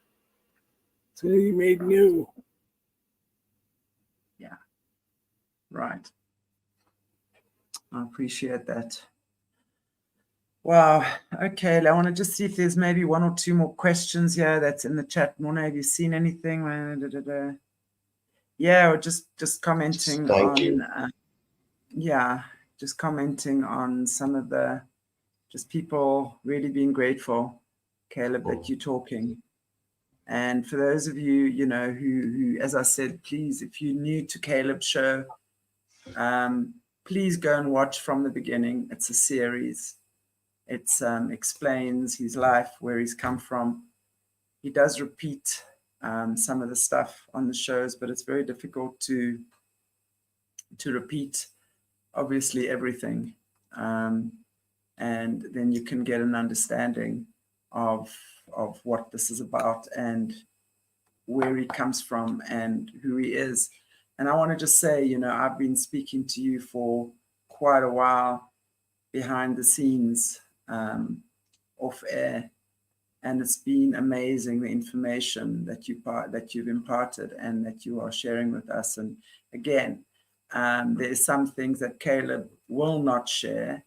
Speaker 3: It's going to be made new.
Speaker 1: Yeah, right. I appreciate that. Wow. Okay, I want to just see if there's maybe one or two more questions here that's in the chat. Morné, have you seen anything? Yeah, or just commenting on, just commenting on some of the, just people really being grateful, Caleb, that you're talking. And for those of you, who, as I said, please, if you're new to Caleb's show, please go and watch from the beginning. It's a series. It explains his life, where he's come from. He does repeat some of the stuff on the shows, but it's very difficult to repeat, obviously, everything. And then you can get an understanding of what this is about and where he comes from and who he is. And I want to just say, I've been speaking to you for quite a while behind the scenes, off air, and it's been amazing, the information that you've imparted and that you are sharing with us. And again, there's some things that Caleb will not share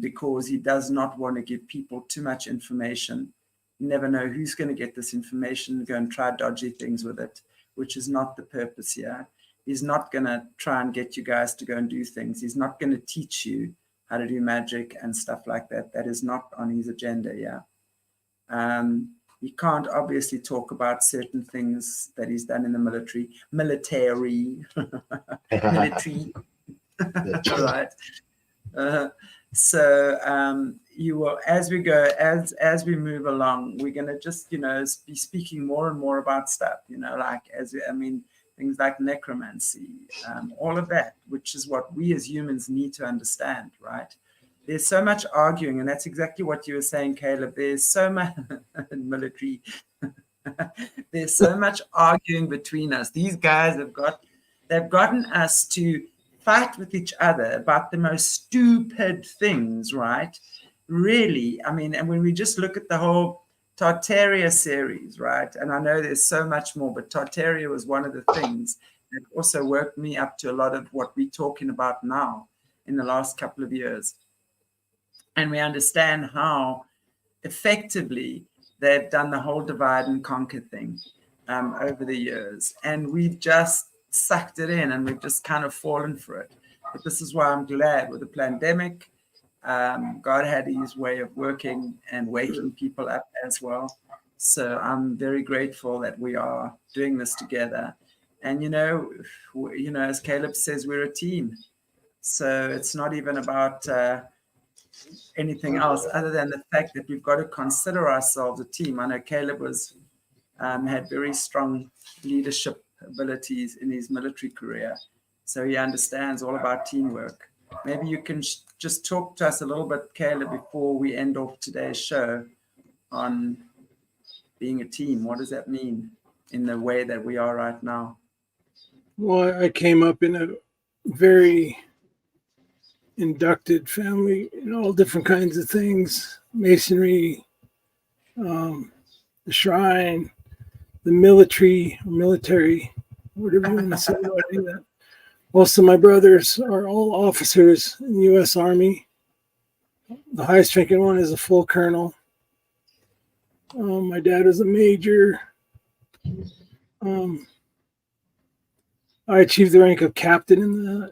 Speaker 1: because he does not want to give people too much information. You never know who's going to get this information, go and try dodgy things with it, which is not the purpose here. He's not going to try and get you guys to go and do things. He's not going to teach you how to do magic and stuff like that. That is not on his agenda, yeah. He can't obviously talk about certain things that he's done in the military, right? So you will, as we go, as we move along, we're going to just, be speaking more and more about stuff, like things like necromancy, all of that, which is what we as humans need to understand, right? there's so much arguing, and that's exactly what you were saying, Caleb. There's so much military. There's so much arguing between us. These guys they've gotten us to fight with each other about the most stupid things, right? Really, I mean, and when we just look at the whole Tartaria series, right? And I know there's so much more, but Tartaria was one of the things that also worked me up to a lot of what we're talking about now in the last couple of years. And we understand how effectively they've done the whole divide and conquer thing over the years. And we've just sucked it in and we've just kind of fallen for it. But this is why I'm glad with the pandemic, God had his way of working and waking people up as well. So I'm very grateful that we are doing this together. And, as Caleb says, we're a team. So it's not even about anything else other than the fact that we've got to consider ourselves a team. I know Caleb had very strong leadership abilities in his military career. So he understands all about teamwork. Maybe you can just talk to us a little bit, Caleb, before we end off today's show on being a team. What does that mean in the way that we are right now?
Speaker 3: Well, I came up in a very inducted family in all different kinds of things, masonry, the shrine, the military, whatever you want to say about any of that. Most of my brothers are all officers in the U.S. Army. The highest ranking one is a full colonel. My dad was a major. I achieved the rank of captain in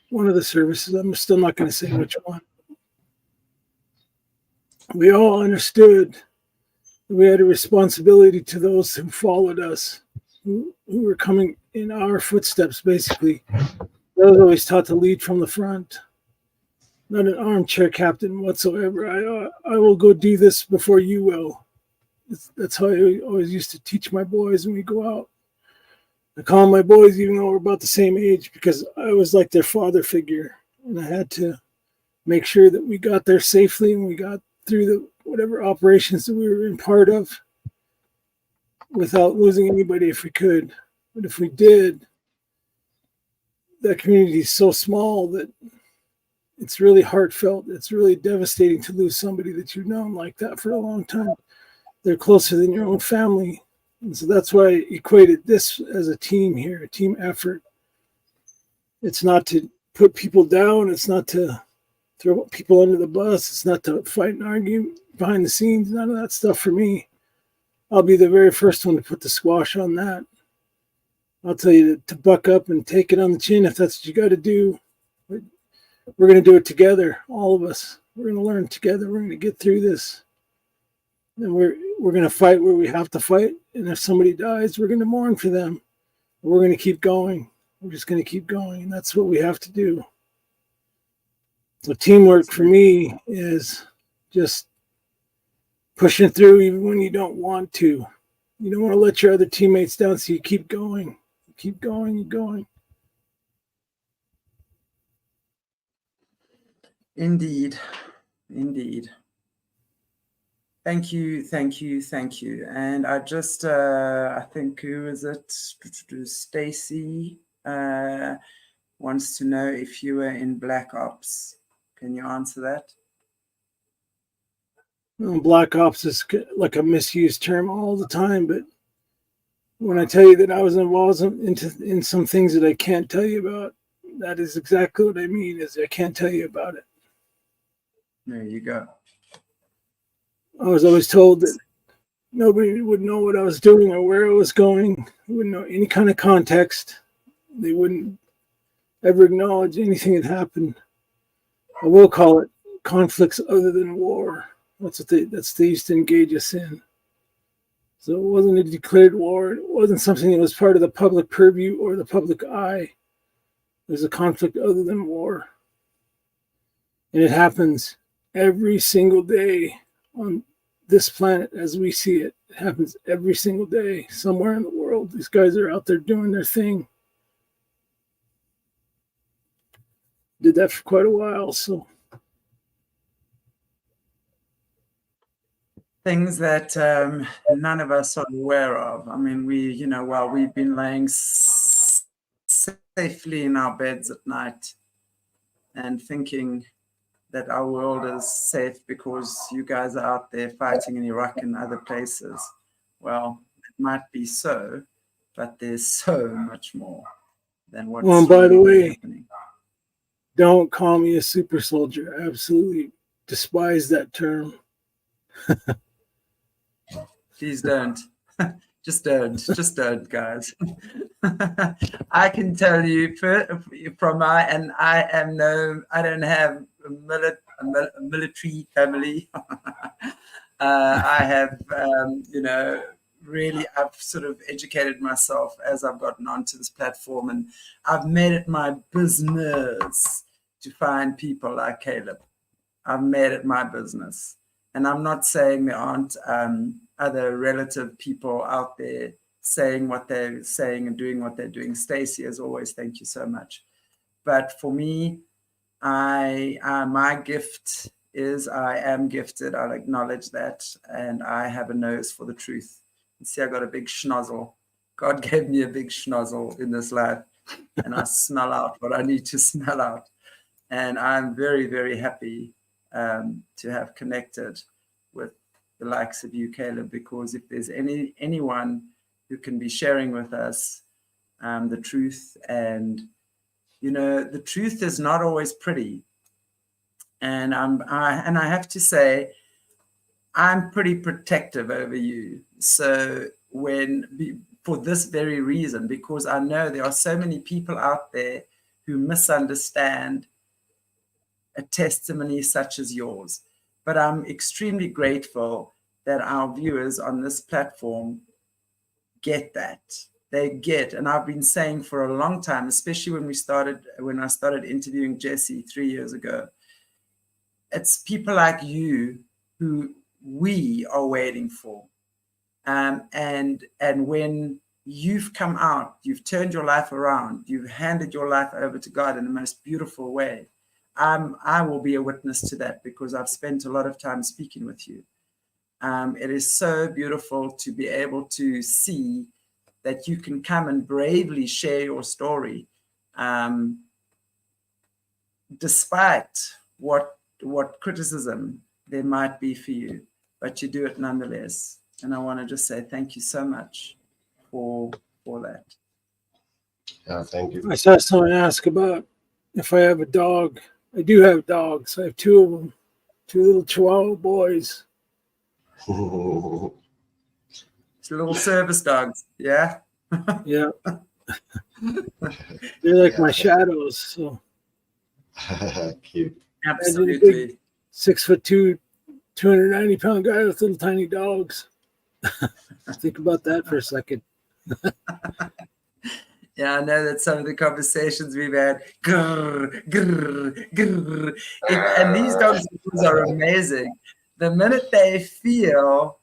Speaker 3: one of the services. I'm still not going to say which one. We all understood that we had a responsibility to those who followed us, who were coming in our footsteps, basically. I was always taught to lead from the front. Not an armchair captain whatsoever. I will go do this before you will. That's how I always used to teach my boys when we go out. I call them my boys even though we're about the same age because I was like their father figure. And I had to make sure that we got there safely and we got through whatever operations that we were in part of without losing anybody if we could. But if we did, that community is so small that it's really heartfelt. It's really devastating to lose somebody that you've known like that for a long time. They're closer than your own family. And so that's why I equated this as a team here, a team effort. It's not to put people down. It's not to throw people under the bus. It's not to fight and argue behind the scenes. None of that stuff for me. I'll be the very first one to put the squash on that. I'll tell you to buck up and take it on the chin if that's what you got to do. We're going to do it together, all of us. We're going to learn together. We're going to get through this. And we're going to fight where we have to fight. And if somebody dies, we're going to mourn for them. We're going to keep going. We're just going to keep going. And that's what we have to do. So teamwork for me is just pushing through even when you don't want to. You don't want to let your other teammates down, so you keep going. You keep going, you're going.
Speaker 1: Indeed. Thank you. And I just, I think, who is it? Stacy wants to know if you were in Black Ops. Can you answer that?
Speaker 3: Black Ops is like a misused term all the time, but when I tell you that I was involved in some things that I can't tell you about, that is exactly what I mean, is I can't tell you about it.
Speaker 1: There you go.
Speaker 3: I was always told that nobody would know what I was doing or where I was going. They wouldn't know any kind of context. They wouldn't ever acknowledge anything that happened. I will call it conflicts other than war. That's what they used to engage us in. So it wasn't a declared war. It wasn't something that was part of the public purview or the public eye. There's a conflict other than war. And it happens every single day on this planet as we see it. It happens every single day somewhere in the world. These guys are out there doing their thing. Did that for quite a while, so
Speaker 1: things that none of us are aware of. I mean, while we've been laying safely in our beds at night and thinking that our world is safe because you guys are out there fighting in Iraq and other places. Well, it might be so, but there's so much more than what's
Speaker 3: Well, and by the way,
Speaker 1: happening.
Speaker 3: Don't call me a super soldier. I absolutely despise that term.
Speaker 1: Please don't. Just don't, guys. I can tell you from I don't have a military family. I have, really, I've sort of educated myself as I've gotten onto this platform, and I've made it my business to find people like Caleb. I've made it my business. And I'm not saying there aren't other relative people out there saying what they're saying and doing what they're doing. Stacey, as always, thank you so much. But for me, my gift is I am gifted. I'll acknowledge that. And I have a nose for the truth. You see, I got a big schnozzle. God gave me a big schnozzle in this life. And I smell out what I need to smell out. And I'm very, very happy to have connected with the likes of you, Caleb, because if there's anyone who can be sharing with us the truth, and the truth is not always pretty, and I have to say I'm pretty protective over you. So for this very reason, because I know there are so many people out there who misunderstand a testimony such as yours. But I'm extremely grateful that our viewers on this platform get that. They get, and I've been saying for a long time, especially when I started interviewing Jesse 3 years ago, it's people like you who we are waiting for. And when you've come out, you've turned your life around, you've handed your life over to God in the most beautiful way. I will be a witness to that because I've spent a lot of time speaking with you. It is so beautiful to be able to see that you can come and bravely share your story, despite what criticism there might be for you, but you do it nonetheless. And I want to just say thank you so much for that.
Speaker 4: Yeah, thank you.
Speaker 3: I saw someone ask about if I have a dog. I do have dogs. I have two of them, two little Chihuahua boys.
Speaker 1: It's little service dogs, yeah?
Speaker 3: Yeah. They're like my shadows. So
Speaker 4: Cute.
Speaker 1: Absolutely.
Speaker 3: 6'2", 290-pound guy with little tiny dogs. Think about that for a second.
Speaker 1: Yeah, I know that some of the conversations we've had, grrr, grrr, grrr. And these dogs are amazing. The minute they feel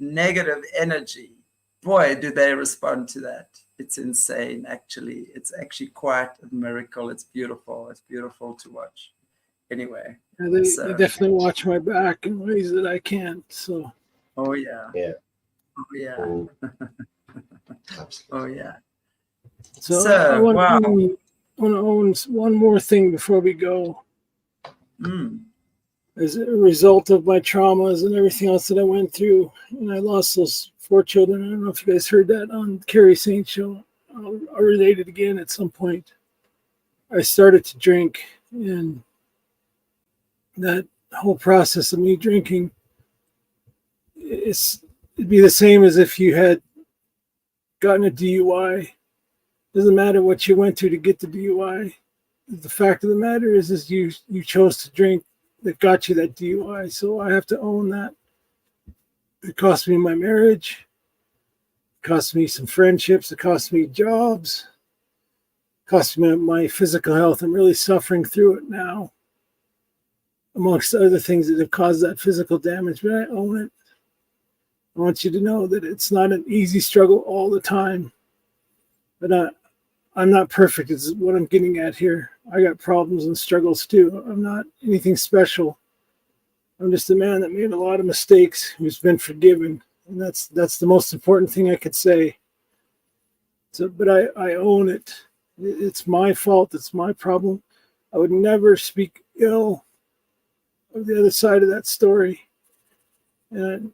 Speaker 1: negative energy, boy, do they respond to that. It's insane, actually. It's actually quite a miracle. It's beautiful. It's beautiful to watch. Anyway.
Speaker 3: Yeah, they definitely watch my back in ways that I can't. So.
Speaker 1: Oh, yeah.
Speaker 4: Yeah.
Speaker 1: Oh, yeah.
Speaker 4: Oh.
Speaker 1: Oh, yeah.
Speaker 3: So I want to own one more thing before we go. As a result of my traumas and everything else that I went through, and I lost those 4 children. I don't know if you guys heard that on Carrie Saint show. I'll relate it again at some point. I started to drink, and that whole process of me drinking, it'd be the same as if you had gotten a DUI. Doesn't matter what you went through to get the DUI. The fact of the matter is you chose to drink that got you that DUI. So I have to own that. It cost me my marriage. It cost me some friendships. It cost me jobs. It cost me my physical health. I'm really suffering through it now, amongst other things that have caused that physical damage, but I own it. I want you to know that it's not an easy struggle all the time, but I'm not perfect is what I'm getting at here. I got problems and struggles too. I'm not anything special, I'm just a man that made a lot of mistakes who's been forgiven. And that's the most important thing I could say. So, but I own it. It's my fault. It's my problem. I would never speak ill of the other side of that story. And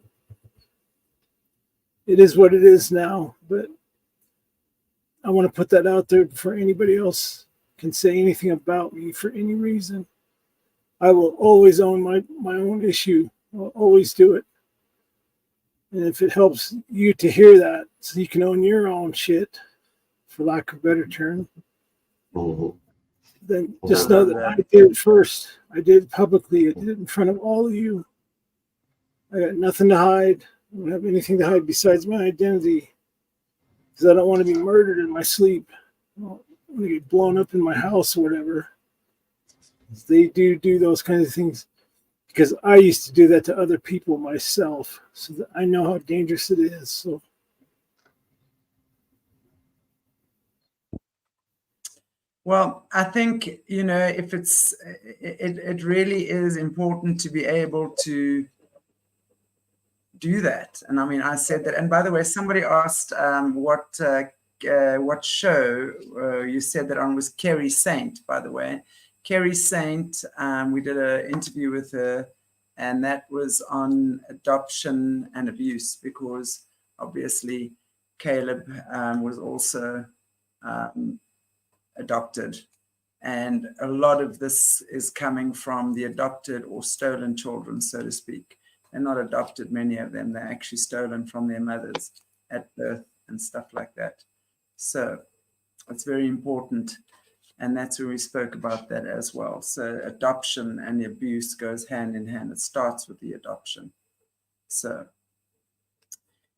Speaker 3: it is what it is now. But I want to put that out there before anybody else can say anything about me for any reason. I will always own my own issue. I'll always do it. And if it helps you to hear that, so you can own your own shit, for lack of a better term, then just know that I did it first. I did it publicly. I did it in front of all of you. I got nothing to hide. I don't have anything to hide besides my identity, because I don't want to be murdered in my sleep. I don't want to get blown up in my house or whatever. They do those kinds of things because I used to do that to other people myself, so that I know how dangerous it is. So,
Speaker 1: well, I think, if it really is important to be able to do that. And I mean, I said that. And by the way, somebody asked what show you said that on was Kerry Saint, by the way. Kerry Saint, we did an interview with her, and that was on adoption and abuse, because obviously Caleb was also adopted. And a lot of this is coming from the adopted or stolen children, so to speak. They're not adopted, many of them. They're actually stolen from their mothers at birth and stuff like that. So it's very important. And that's where we spoke about that as well. So adoption and the abuse goes hand in hand. It starts with the adoption. So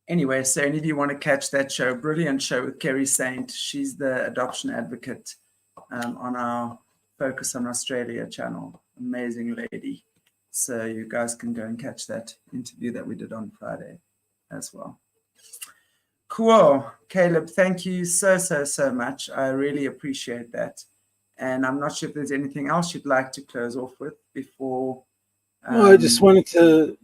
Speaker 1: anyway, so any of you want to catch that show, brilliant show with Kerry Saint. She's the adoption advocate on our Focus on Australia channel. Amazing lady. So you guys can go and catch that interview that we did on Friday as well. Cool. Caleb, thank you so much. I really appreciate that. And I'm not sure if there's anything else you'd like to close off with before.
Speaker 3: Well, I just wanted to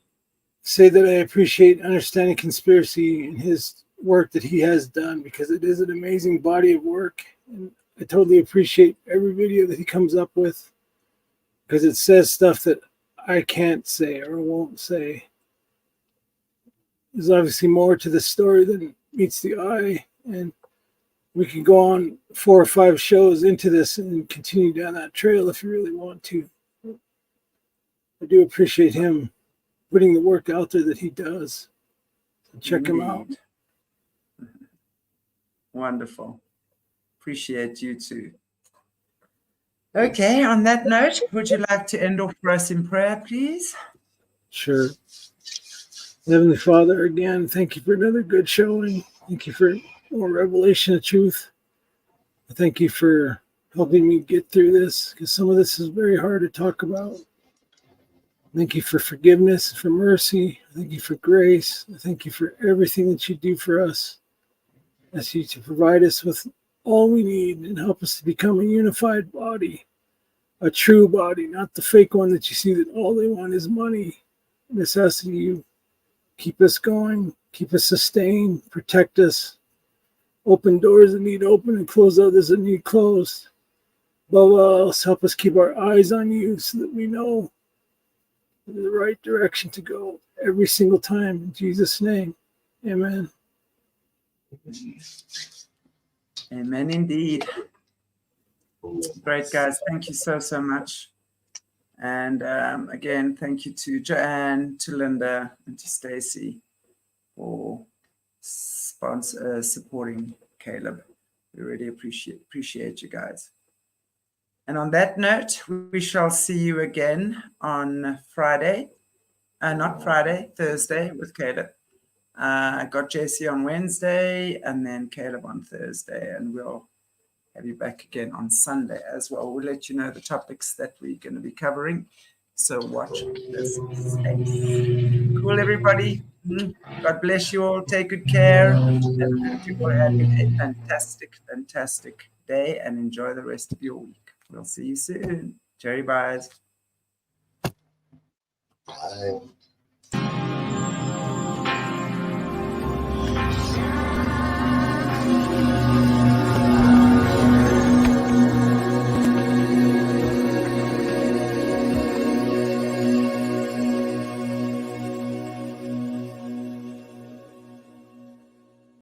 Speaker 3: say that I appreciate Understanding Conspiracy and his work that he has done, because it is an amazing body of work. And I totally appreciate every video that he comes up with, because it says stuff that I can't say or won't say. There's obviously more to the story than meets the eye, and we can go on 4 or 5 shows into this and continue down that trail if you really want to. I do appreciate him putting the work out there that he does. So check him out.
Speaker 1: Wonderful. Appreciate you too. Okay, on that note, would you like to end off for us in prayer, please?
Speaker 3: Sure. Heavenly Father, again, thank you for another good showing. Thank you for more revelation of truth. I thank you for helping me get through this, because some of this is very hard to talk about. Thank you for forgiveness, for mercy. Thank you for grace. I thank you for everything that you do for us. I ask you to provide us with all we need and help us to become a unified body, a true body, not the fake one that you see that all they want is money. I just ask that you keep us going, keep us sustained, protect us, open doors that need open and close others that need closed. Above all else, help us keep our eyes on you so that we know the right direction to go every single time. In Jesus' name, amen.
Speaker 1: Amen indeed. Great, guys. Thank you so much. And again, thank you to Joanne, to Linda, and to Stacy for supporting Caleb. We really appreciate you guys. And on that note, we shall see you again on Friday. Thursday with Caleb. I got JC on Wednesday and then Caleb on Thursday, and we'll have you back again on Sunday as well. We'll let you know the topics that we're going to be covering. So watch this space. Cool, everybody. God bless you all. Take good care. And you will have a fantastic day, and enjoy the rest of your week. We'll see you soon. Cherry buys.
Speaker 4: Bye.